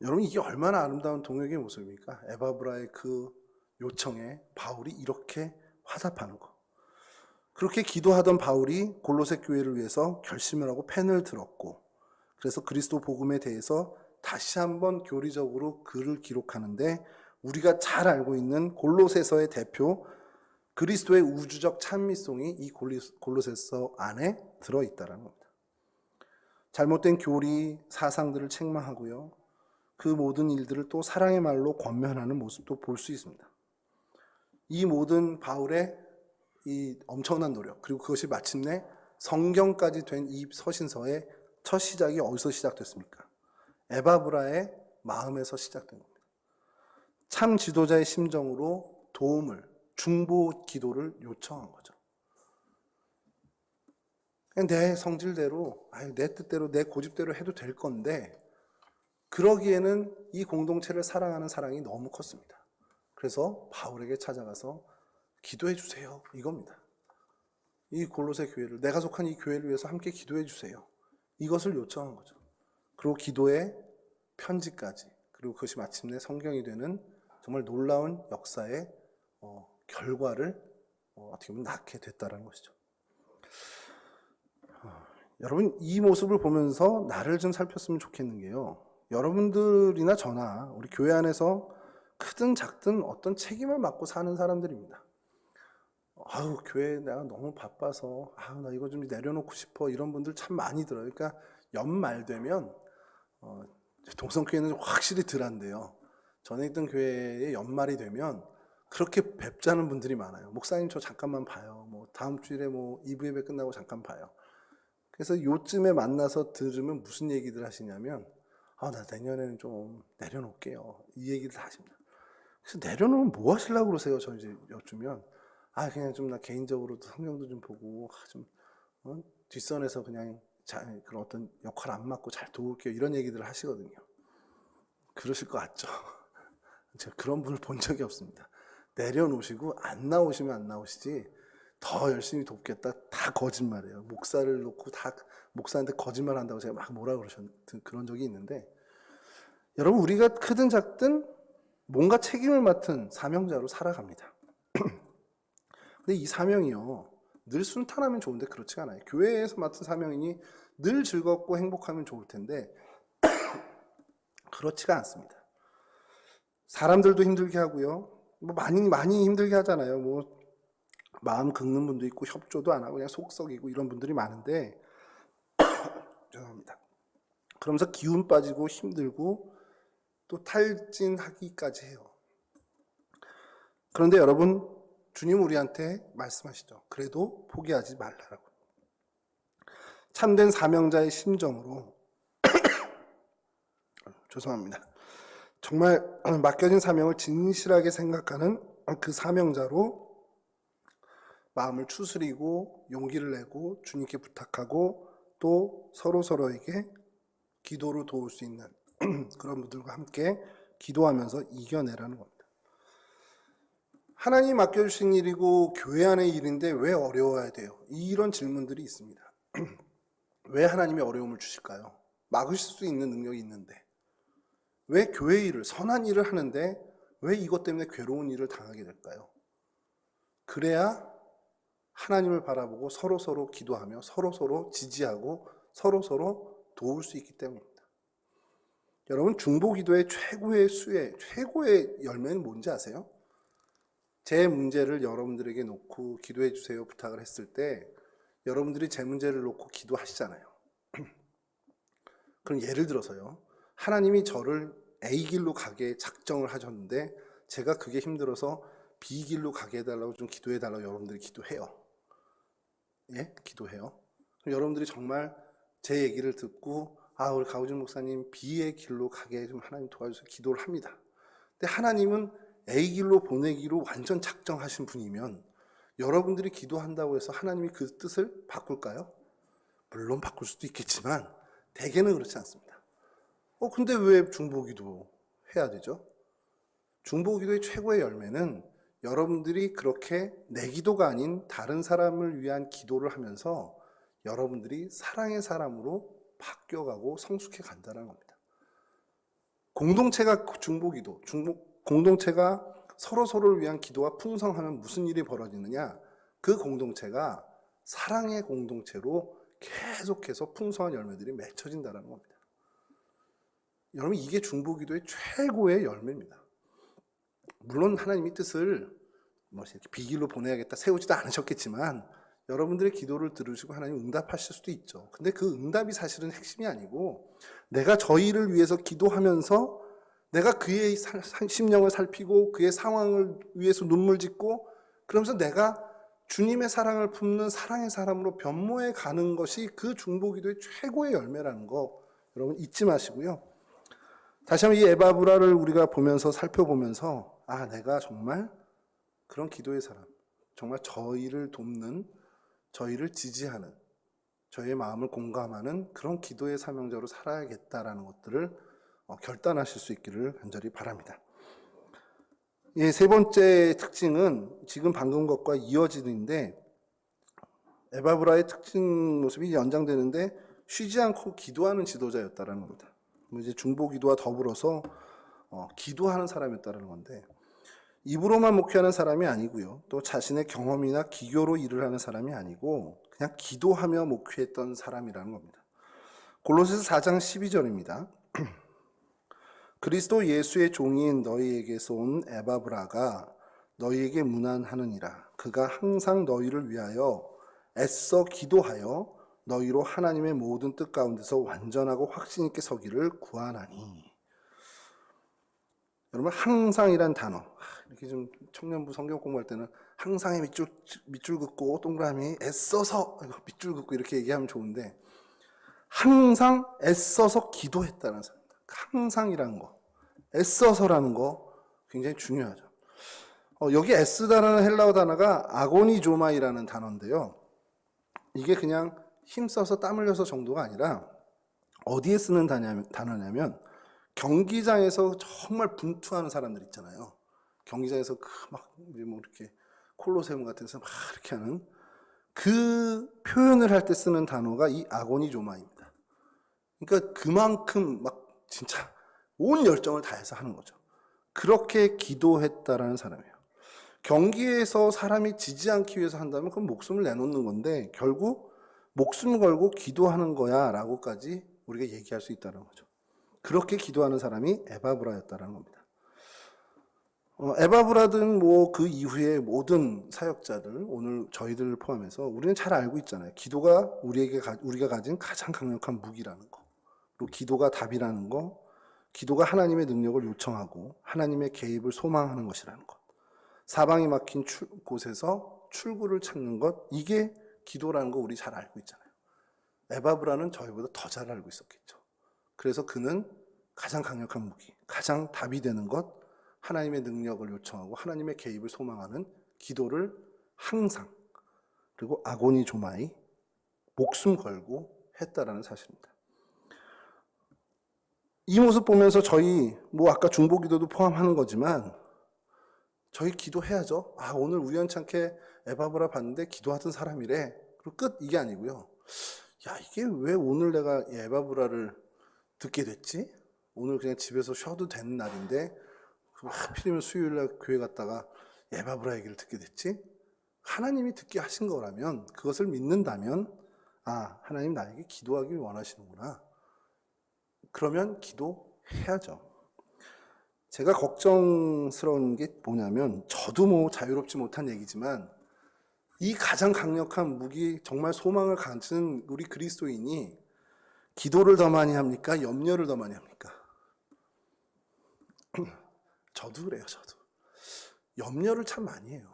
여러분 이게 얼마나 아름다운 동역의 모습입니까? 에바브라의 그 요청에 바울이 이렇게 화답하는 거. 그렇게 기도하던 바울이 골로새 교회를 위해서 결심을 하고 펜을 들었고 그래서 그리스도 복음에 대해서 다시 한번 교리적으로 글을 기록하는데 우리가 잘 알고 있는 골로새서의 대표 그리스도의 우주적 찬미송이 이 골로새서 안에 들어있다는 겁니다. 잘못된 교리, 사상들을 책망하고요. 그 모든 일들을 또 사랑의 말로 권면하는 모습도 볼 수 있습니다. 이 모든 바울의 이 엄청난 노력, 그리고 그것이 마침내 성경까지 된 이 서신서의 첫 시작이 어디서 시작됐습니까? 에바브라의 마음에서 시작된 겁니다. 참 지도자의 심정으로 도움을, 중보 기도를 요청한 거죠. 내 성질대로, 내 뜻대로, 내 고집대로 해도 될 건데 그러기에는 이 공동체를 사랑하는 사랑이 너무 컸습니다. 그래서 바울에게 찾아가서 기도해 주세요. 이겁니다. 이 골로새 교회를, 내가 속한 이 교회를 위해서 함께 기도해 주세요. 이것을 요청한 거죠. 그리고 기도의 편지까지, 그리고 그것이 마침내 성경이 되는 정말 놀라운 역사의 결과를 어떻게 보면 낳게 됐다는 것이죠. 여러분 이 모습을 보면서 나를 좀 살폈으면 좋겠는 게요. 여러분들이나 저나 우리 교회 안에서 크든 작든 어떤 책임을 맡고 사는 사람들입니다. 아우, 교회 내가 너무 바빠서, 아우, 나 이거 좀 내려놓고 싶어. 이런 분들 참 많이 들어요. 그러니까 연말 되면, 동성교회는 확실히 덜한데요. 전에 있던 교회의 연말이 되면 그렇게 뵙자는 분들이 많아요. 목사님 저 잠깐만 봐요. 뭐 다음 주일에 뭐 2부 예배 끝나고 잠깐 봐요. 그래서 요쯤에 만나서 들으면 무슨 얘기들 하시냐면, 아, 나 내년에는 좀 내려놓을게요. 이 얘기를 다 하십니다. 그래서 내려놓으면 뭐 하시려고 그러세요? 저 이제 여쭈면, 아, 그냥 좀 나 개인적으로도 성경도 좀 보고, 좀, 뒷선에서 그냥 그런 어떤 역할 안 맡고 잘 도울게요. 이런 얘기들을 하시거든요. 그러실 것 같죠? 제가 그런 분을 본 적이 없습니다. 내려놓으시고 안 나오시면 안 나오시지 더 열심히 돕겠다, 다 거짓말이에요. 목사를 놓고 다 목사한테 거짓말 한다고 제가 막 뭐라 그런 적이 있는데, 여러분, 우리가 크든 작든 뭔가 책임을 맡은 사명자로 살아갑니다. 근데 이 사명이요, 늘 순탄하면 좋은데 그렇지가 않아요. 교회에서 맡은 사명이니 늘 즐겁고 행복하면 좋을 텐데 그렇지가 않습니다. 사람들도 힘들게 하고요. 뭐 많이 힘들게 하잖아요. 뭐 마음 긁는 분도 있고 협조도 안 하고 그냥 속 썩이고 이런 분들이 많은데 죄송합니다. 그러면서 기운 빠지고 힘들고 또 탈진하기까지 해요. 그런데 여러분, 주님 우리한테 말씀하시죠. 그래도 포기하지 말라라고. 참된 사명자의 심정으로 죄송합니다. 정말 맡겨진 사명을 진실하게 생각하는 그 사명자로 마음을 추스리고 용기를 내고 주님께 부탁하고 또 서로에게 기도로 도울 수 있는 그런 분들과 함께 기도하면서 이겨내라는 겁니다. 하나님 맡겨주신 일이고 교회 안의 일인데 왜 어려워야 돼요? 이런 질문들이 있습니다. 왜 하나님이 어려움을 주실까요? 막으실 수 있는 능력이 있는데 왜 교회 일을, 선한 일을 하는데 왜 이것 때문에 괴로운 일을 당하게 될까요? 그래야 하나님을 바라보고 서로 기도하며 서로 지지하고 서로 도울 수 있기 때문입니다. 여러분, 중보기도의 최고의 수혜, 최고의 열매는 뭔지 아세요? 제 문제를 여러분들에게 놓고 기도해 주세요 부탁을 했을 때 여러분들이 제 문제를 놓고 기도하시잖아요. 그럼 예를 들어서요, 하나님이 저를 A 길로 가게 작정을 하셨는데 제가 그게 힘들어서 B 길로 가게 해달라고 좀 기도해달라고 여러분들이 기도해요. 예? 기도해요. 그럼 여러분들이 정말 제 얘기를 듣고, 아, 우리 가우준 목사님 B의 길로 가게 좀 하나님 도와주셔서 기도를 합니다. 근데 하나님은 A 길로 보내기로 완전 작정하신 분이면 여러분들이 기도한다고 해서 하나님이 그 뜻을 바꿀까요? 물론 바꿀 수도 있겠지만 대개는 그렇지 않습니다. 근데 왜 중보기도 해야 되죠? 중보기도의 최고의 열매는 여러분들이 그렇게 내 기도가 아닌 다른 사람을 위한 기도를 하면서 여러분들이 사랑의 사람으로 바뀌어가고 성숙해 간다는 겁니다. 공동체가 중보기도, 공동체가 서로를 위한 기도가 풍성하면 무슨 일이 벌어지느냐? 그 공동체가 사랑의 공동체로 계속해서 풍성한 열매들이 맺혀진다는 겁니다. 여러분, 이게 중보기도의 최고의 열매입니다. 물론 하나님이 뜻을 이렇게 비길로 보내야겠다 세우지도 않으셨겠지만 여러분들의 기도를 들으시고 하나님 응답하실 수도 있죠. 근데 그 응답이 사실은 핵심이 아니고 내가 저희를 위해서 기도하면서 내가 그의 심령을 살피고 그의 상황을 위해서 눈물 짓고 그러면서 내가 주님의 사랑을 품는 사랑의 사람으로 변모해 가는 것이 그 중보기도의 최고의 열매라는 거 여러분 잊지 마시고요. 다시 한번 이 에바브라를 우리가 보면서 살펴보면서 내가 정말 그런 기도의 사람, 정말 저희를 돕는, 저희를 지지하는, 저희의 마음을 공감하는 그런 기도의 사명자로 살아야겠다라는 것들을 결단하실 수 있기를 간절히 바랍니다. 세 번째 특징은 지금 방금 것과 이어지는데 에바브라의 특징 모습이 연장되는데 쉬지 않고 기도하는 지도자였다라는 겁니다. 이제 중보기도와 더불어서 기도하는 사람이었다는 건데 입으로만 목회하는 사람이 아니고요. 또 자신의 경험이나 기교로 일을 하는 사람이 아니고 그냥 기도하며 목회했던 사람이라는 겁니다. 골로새서 4장 12절입니다. 그리스도 예수의 종인 너희에게서 온 에바브라가 너희에게 문안하느니라. 그가 항상 너희를 위하여 애써 기도하여 너희로 하나님의 모든 뜻 가운데서 완전하고 확신 있게 서기를 구하나니. 여러분, 항상이란 단어, 이렇게 좀 청년부 성경 공부할 때는 항상에 밑줄 긋고 동그라미 애써서 밑줄 긋고 이렇게 얘기하면 좋은데, 항상 애써서 기도했다는 사람, 항상이라는 거, 애써서라는 거 굉장히 중요하죠. 여기 애쓰다라는 헬라어 단어가 아고니조마이라는 단어인데요. 이게 그냥 힘써서 땀 흘려서 정도가 아니라 어디에 쓰는 단어냐면 경기장에서 정말 분투하는 사람들 있잖아요. 경기장에서 막 뭐 이렇게 콜로세움 같은 데서 막 이렇게 하는 그 표현을 할 때 쓰는 단어가 이 아고니조마입니다. 그러니까 그만큼 막 진짜 온 열정을 다해서 하는 거죠. 그렇게 기도했다라는 사람이에요. 경기에서 사람이 지지 않기 위해서 한다면 그건 목숨을 내놓는 건데 결국 목숨 걸고 기도하는 거야 라고까지 우리가 얘기할 수 있다는 거죠. 그렇게 기도하는 사람이 에바브라였다는 겁니다. 에바브라든 뭐 그 이후의 모든 사역자들, 오늘 저희들을 포함해서 우리는 잘 알고 있잖아요. 기도가 우리가 가진 가장 강력한 무기라는 거. 그리고 기도가 답이라는 거, 기도가 하나님의 능력을 요청하고 하나님의 개입을 소망하는 것이라는 것. 사방이 막힌 곳에서 출구를 찾는 것, 이게 기도라는 거 우리 잘 알고 있잖아요. 에바브라는 저희보다 더 잘 알고 있었겠죠. 그래서 그는 가장 강력한 무기, 가장 답이 되는 것, 하나님의 능력을 요청하고 하나님의 개입을 소망하는 기도를 항상, 그리고 아고니 조마이, 목숨 걸고 했다라는 사실입니다. 이 모습 보면서 저희 뭐 아까 중보기도도 포함하는 거지만 저희 기도해야죠. 오늘 우연찮게 에바브라 봤는데 기도하던 사람이래. 그리고 끝, 이게 아니고요. 야, 이게 왜 오늘 내가 에바브라를 듣게 됐지? 오늘 그냥 집에서 쉬어도 되는 날인데 하필이면 수요일날 교회 갔다가 에바브라 얘기를 듣게 됐지? 하나님이 듣게 하신 거라면, 그것을 믿는다면 하나님 나에게 기도하길 원하시는구나. 그러면 기도해야죠. 제가 걱정스러운 게 뭐냐면, 저도 뭐 자유롭지 못한 얘기지만 이 가장 강력한 무기, 정말 소망을 가진 우리 그리스도인이 기도를 더 많이 합니까? 염려를 더 많이 합니까? 저도 그래요. 저도 염려를 참 많이 해요.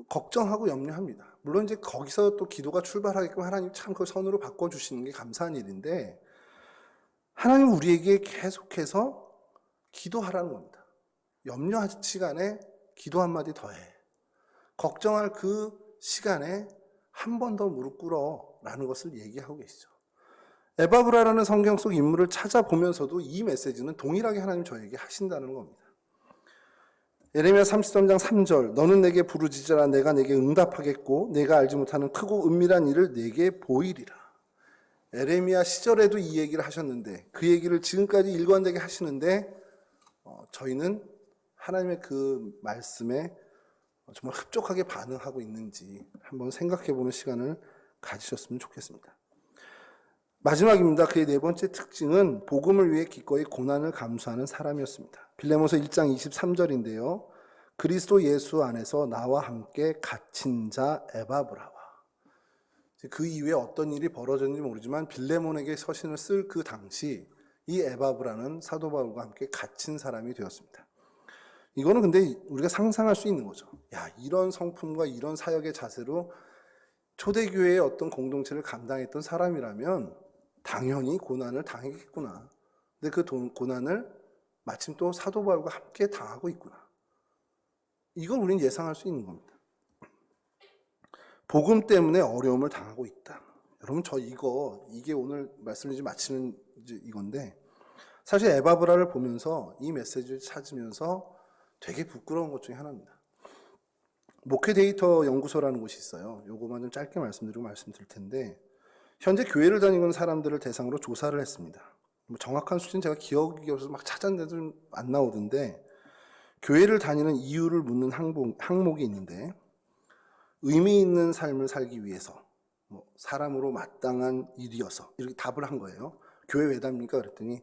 걱정하고 염려합니다. 물론 이제 거기서 또 기도가 출발하게끔 하나님 참 그 선으로 바꿔주시는 게 감사한 일인데, 하나님 우리에게 계속해서 기도하라는 겁니다. 염려할 시간에 기도 한마디 더해. 걱정할 그 시간에 한 번 더 무릎 꿇어 라는 것을 얘기하고 계시죠. 에바브라라는 성경 속 인물을 찾아보면서도 이 메시지는 동일하게 하나님 저에게 하신다는 겁니다. 예레미야 33장 3절, 너는 내게 부르짖으라. 내가 내게 응답하겠고 내가 알지 못하는 크고 은밀한 일을 내게 보이리라. 예레미야 시절에도 이 얘기를 하셨는데, 그 얘기를 지금까지 일관되게 하시는데 저희는 하나님의 그 말씀에 정말 흡족하게 반응하고 있는지 한번 생각해보는 시간을 가지셨으면 좋겠습니다. 마지막입니다. 그의 네 번째 특징은 복음을 위해 기꺼이 고난을 감수하는 사람이었습니다. 빌레몬서 1장 23절인데요. 그리스도 예수 안에서 나와 함께 갇힌 자 에바브라와. 그 이후에 어떤 일이 벌어졌는지 모르지만 빌레몬에게 서신을 쓸 그 당시 이 에바브라는 사도 바울과 함께 갇힌 사람이 되었습니다. 이거는 근데 우리가 상상할 수 있는 거죠. 야, 이런 성품과 이런 사역의 자세로 초대교회의 어떤 공동체를 감당했던 사람이라면 당연히 고난을 당했겠구나. 근데 그 고난을 마침 또 사도 바울과 함께 당하고 있구나. 이걸 우리는 예상할 수 있는 겁니다. 복음 때문에 어려움을 당하고 있다. 여러분, 이게 오늘 말씀을 이제 마치는 이건데, 사실 에바브라를 보면서 이 메시지를 찾으면서 되게 부끄러운 것 중에 하나입니다. 목회 데이터 연구소라는 곳이 있어요. 요거만 좀 짧게 말씀드릴 텐데, 현재 교회를 다니고 있는 사람들을 대상으로 조사를 했습니다. 뭐 정확한 수치는 제가 기억이 없어서 막 찾았는데도 좀 안 나오던데, 교회를 다니는 이유를 묻는 항목이 있는데, 의미 있는 삶을 살기 위해서, 사람으로 마땅한 일이어서, 이렇게 답을 한 거예요. 교회 왜 다닙니까? 그랬더니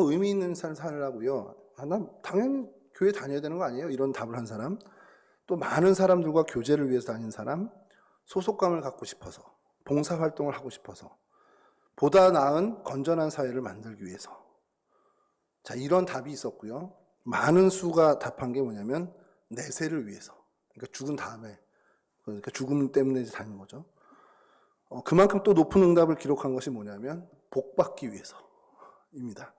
의미 있는 삶 살라고요. 난 당연히 교회 다녀야 되는 거 아니에요? 이런 답을 한 사람. 또 많은 사람들과 교제를 위해서 다니는 사람, 소속감을 갖고 싶어서, 봉사활동을 하고 싶어서, 보다 나은 건전한 사회를 만들기 위해서. 자, 이런 답이 있었고요. 많은 수가 답한 게 뭐냐면 내세를 위해서. 그러니까 죽은 다음에, 그러니까 죽음 때문에 다닌 거죠. 그만큼 또 높은 응답을 기록한 것이 뭐냐면 복받기 위해서입니다.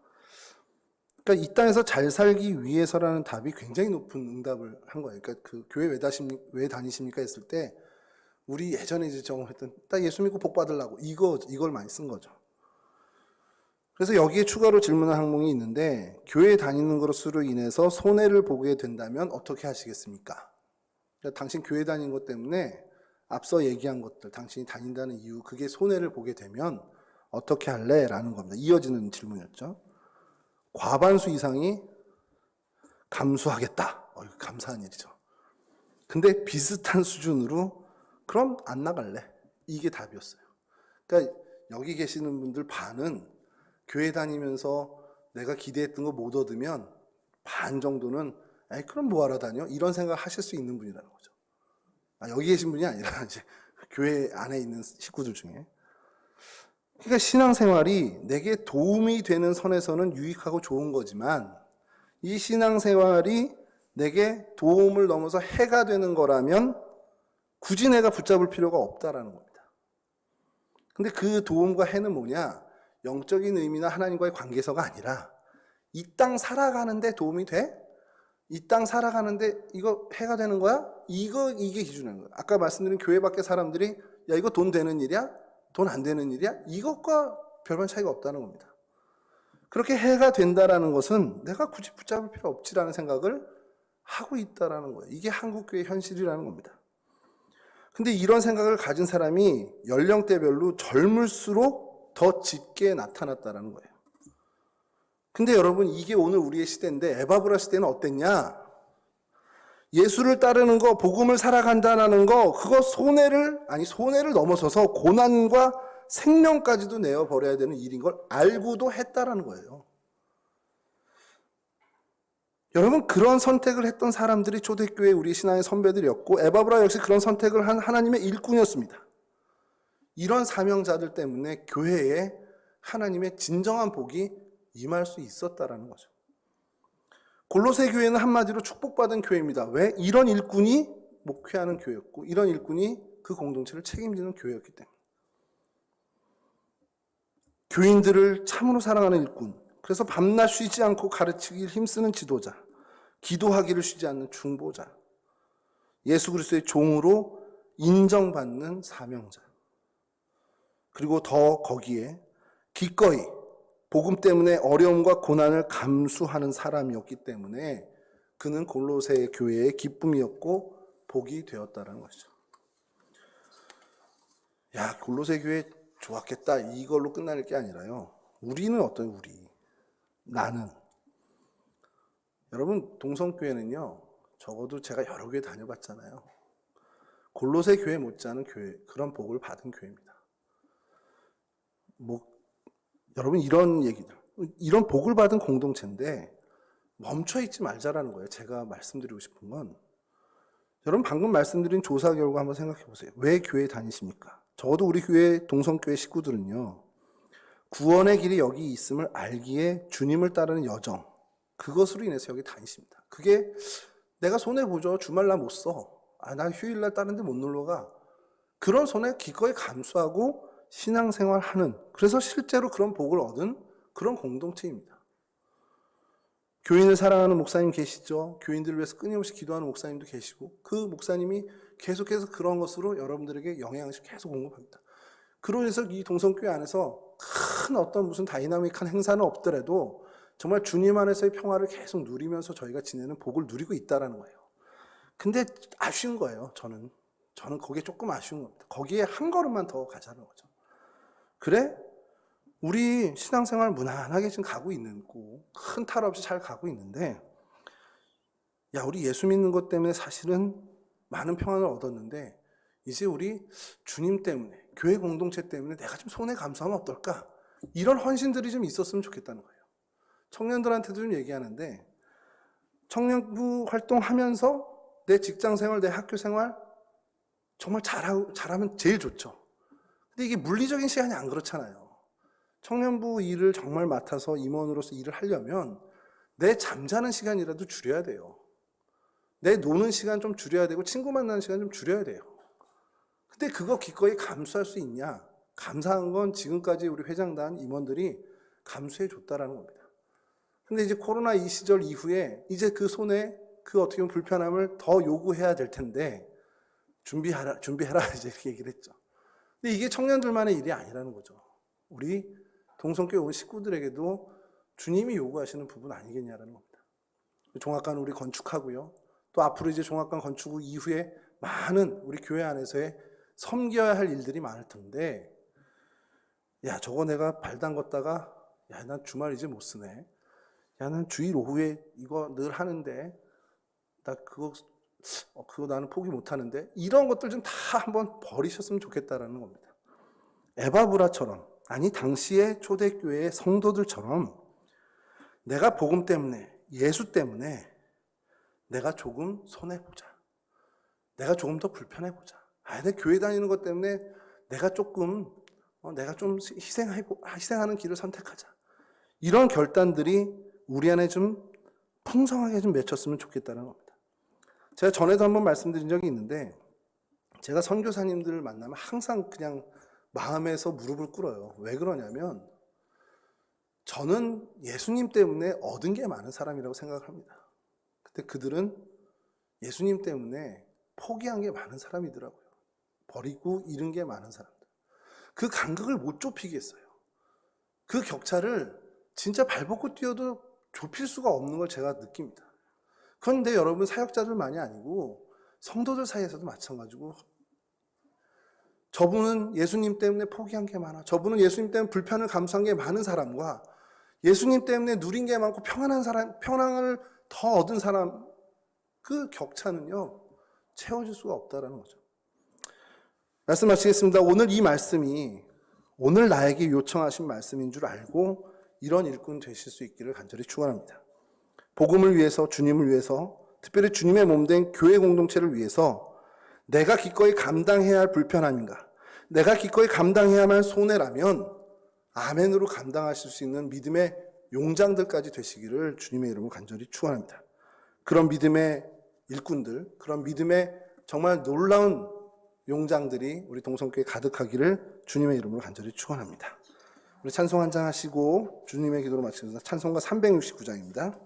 그러니까 이 땅에서 잘 살기 위해서라는 답이 굉장히 높은 응답을 한 거예요. 그러니까 그 교회 왜 다니십니까 했을 때 우리 예전에 이제 정했던 딱 예수 믿고 복 받으려고 이걸 많이 쓴 거죠. 그래서 여기에 추가로 질문한 항목이 있는데 교회 다니는 것으로 인해서 손해를 보게 된다면 어떻게 하시겠습니까? 그러니까 당신 교회 다니는 것 때문에 앞서 얘기한 것들, 당신이 다닌다는 이유, 그게 손해를 보게 되면 어떻게 할래? 라는 겁니다. 이어지는 질문이었죠. 과반수 이상이 감수하겠다. 이거 감사한 일이죠. 근데 비슷한 수준으로 그럼 안 나갈래. 이게 답이었어요. 그러니까 여기 계시는 분들 반은 교회 다니면서 내가 기대했던 거 못 얻으면 반 정도는 그럼 뭐하러 다녀? 이런 생각을 하실 수 있는 분이라는 거죠. 여기 계신 분이 아니라 이제 교회 안에 있는 식구들 중에. 그러니까 신앙생활이 내게 도움이 되는 선에서는 유익하고 좋은 거지만 이 신앙생활이 내게 도움을 넘어서 해가 되는 거라면 굳이 내가 붙잡을 필요가 없다라는 겁니다. 근데 그 도움과 해는 뭐냐? 영적인 의미나 하나님과의 관계서가 아니라 이 땅 살아가는데 도움이 돼? 이 땅 살아가는데 이거 해가 되는 거야? 이게 기준인 거예요. 아까 말씀드린 교회 밖의 사람들이 야 이거 돈 되는 일이야? 돈 안 되는 일이야? 이것과 별반 차이가 없다는 겁니다. 그렇게 해가 된다라는 것은 내가 굳이 붙잡을 필요 없지라는 생각을 하고 있다라는 거예요. 이게 한국교회의 현실이라는 겁니다. 근데 이런 생각을 가진 사람이 연령대별로 젊을수록 더 짙게 나타났다라는 거예요. 근데 여러분 이게 오늘 우리의 시대인데 에바브라 시대는 어땠냐? 예수를 따르는 거, 복음을 살아간다는 거, 그거 손해를 넘어서서 고난과 생명까지도 내어버려야 되는 일인 걸 알고도 했다라는 거예요. 여러분 그런 선택을 했던 사람들이 초대교회 우리 신앙의 선배들이었고 에바브라 역시 그런 선택을 한 하나님의 일꾼이었습니다. 이런 사명자들 때문에 교회에 하나님의 진정한 복이 임할 수 있었다라는 거죠. 골로새 교회는 한마디로 축복받은 교회입니다. 왜? 이런 일꾼이 목회하는 교회였고 이런 일꾼이 그 공동체를 책임지는 교회였기 때문에. 교인들을 참으로 사랑하는 일꾼, 그래서 밤낮 쉬지 않고 가르치길 힘쓰는 지도자, 기도하기를 쉬지 않는 중보자, 예수 그리스도의 종으로 인정받는 사명자, 그리고 더 거기에 기꺼이 복음 때문에 어려움과 고난을 감수하는 사람이었기 때문에 그는 골로새 교회의 기쁨이었고 복이 되었다는 것이죠. 야, 골로새 교회 좋았겠다 이걸로 끝날 게 아니라요. 우리는 어떤 나는 여러분 동성교회는요. 적어도 제가 여러 교회 다녀봤잖아요. 골로새 교회 못지않은 교회, 그런 복을 받은 교회입니다. 여러분 이런 복을 받은 공동체인데 멈춰있지 말자라는 거예요. 제가 말씀드리고 싶은 건 여러분 방금 말씀드린 조사 결과 한번 생각해 보세요. 왜 교회 다니십니까? 적어도 우리 교회 동성교회 식구들은요. 구원의 길이 여기 있음을 알기에 주님을 따르는 여정, 그것으로 인해서 여기 다니십니다. 그게 내가 손해보죠. 주말 날 못 써. 나 휴일날 다른 데 못 놀러가. 그런 손해 기꺼이 감수하고 신앙생활하는, 그래서 실제로 그런 복을 얻은 그런 공동체입니다. 교인을 사랑하는 목사님 계시죠? 교인들을 위해서 끊임없이 기도하는 목사님도 계시고 그 목사님이 계속해서 그런 것으로 여러분들에게 영향을 계속 공급합니다. 그로 인해서 이 동성교회 안에서 큰 어떤 무슨 다이나믹한 행사는 없더라도 정말 주님 안에서의 평화를 계속 누리면서 저희가 지내는 복을 누리고 있다는 거예요. 근데 아쉬운 거예요. 저는 거기에 조금 아쉬운 겁니다. 거기에 한 걸음만 더 가자는 거죠. 그래? 우리 신앙생활 무난하게 지금 가고 있고 큰 탈 없이 잘 가고 있는데 우리 예수 믿는 것 때문에 사실은 많은 평안을 얻었는데 이제 우리 주님 때문에 교회 공동체 때문에 내가 좀 손해 감수하면 어떨까? 이런 헌신들이 좀 있었으면 좋겠다는 거예요. 청년들한테도 좀 얘기하는데, 청년부 활동하면서 내 직장생활, 내 학교생활 정말 잘하면 제일 좋죠. 근데 이게 물리적인 시간이 안 그렇잖아요. 청년부 일을 정말 맡아서 임원으로서 일을 하려면 내 잠자는 시간이라도 줄여야 돼요. 내 노는 시간 좀 줄여야 되고 친구 만나는 시간 좀 줄여야 돼요. 근데 그거 기꺼이 감수할 수 있냐? 감사한 건 지금까지 우리 회장단 임원들이 감수해 줬다라는 겁니다. 근데 이제 코로나 이 시절 이후에 이제 그 손에 그 어떻게 보면 불편함을 더 요구해야 될 텐데 준비해라 이제 이렇게 얘기를 했죠. 근데 이게 청년들만의 일이 아니라는 거죠. 우리 동성교회 온 식구들에게도 주님이 요구하시는 부분 아니겠냐라는 겁니다. 종합관 우리 건축하고요. 또 앞으로 이제 종합관 건축 이후에 많은 우리 교회 안에서의 섬겨야 할 일들이 많을 텐데, 야, 저거 내가 발 담궜다가, 야, 난 주말 이제 못 쓰네. 야, 난 주일 오후에 이거 늘 하는데, 나 그거 나는 포기 못 하는데, 이런 것들 좀 다 한번 버리셨으면 좋겠다라는 겁니다. 에바브라처럼, 아니, 당시의 초대교회의 성도들처럼, 내가 복음 때문에, 예수 때문에, 내가 조금 손해보자. 내가 조금 더 불편해보자. 내 교회 다니는 것 때문에 내가 좀 희생하는 길을 선택하자. 이런 결단들이 우리 안에 좀 풍성하게 좀 맺혔으면 좋겠다는 겁니다. 제가 전에도 한번 말씀드린 적이 있는데, 제가 선교사님들을 만나면 항상 그냥 마음에서 무릎을 꿇어요. 왜 그러냐면, 저는 예수님 때문에 얻은 게 많은 사람이라고 생각을 합니다. 근데 그들은 예수님 때문에 포기한 게 많은 사람이더라고요. 버리고 잃은 게 많은 사람들. 그 간극을 못 좁히겠어요. 그 격차를 진짜 발벗고 뛰어도 좁힐 수가 없는 걸 제가 느낍니다. 그런데 여러분, 사역자들만이 아니고 성도들 사이에서도 마찬가지고, 저분은 예수님 때문에 포기한 게 많아. 저분은 예수님 때문에 불편을 감수한 게 많은 사람과 예수님 때문에 누린 게 많고 평안을 더 얻은 사람, 그 격차는요, 채워질 수가 없다라는 거죠. 말씀 마치겠습니다. 오늘 이 말씀이 오늘 나에게 요청하신 말씀인 줄 알고 이런 일꾼 되실 수 있기를 간절히 축원합니다. 복음을 위해서, 주님을 위해서, 특별히 주님의 몸된 교회 공동체를 위해서 내가 기꺼이 감당해야 할 불편함인가, 내가 기꺼이 감당해야만 할 손해라면 아멘으로 감당하실 수 있는 믿음의 용장들까지 되시기를 주님의 이름으로 간절히 축원합니다. 그런 믿음의 일꾼들, 그런 믿음의 정말 놀라운 용장들이 우리 동성교회에 가득하기를 주님의 이름으로 간절히 축원합니다. 우리 찬송 한 장 하시고 주님의 기도로 마치겠습니다. 찬송가 369장입니다.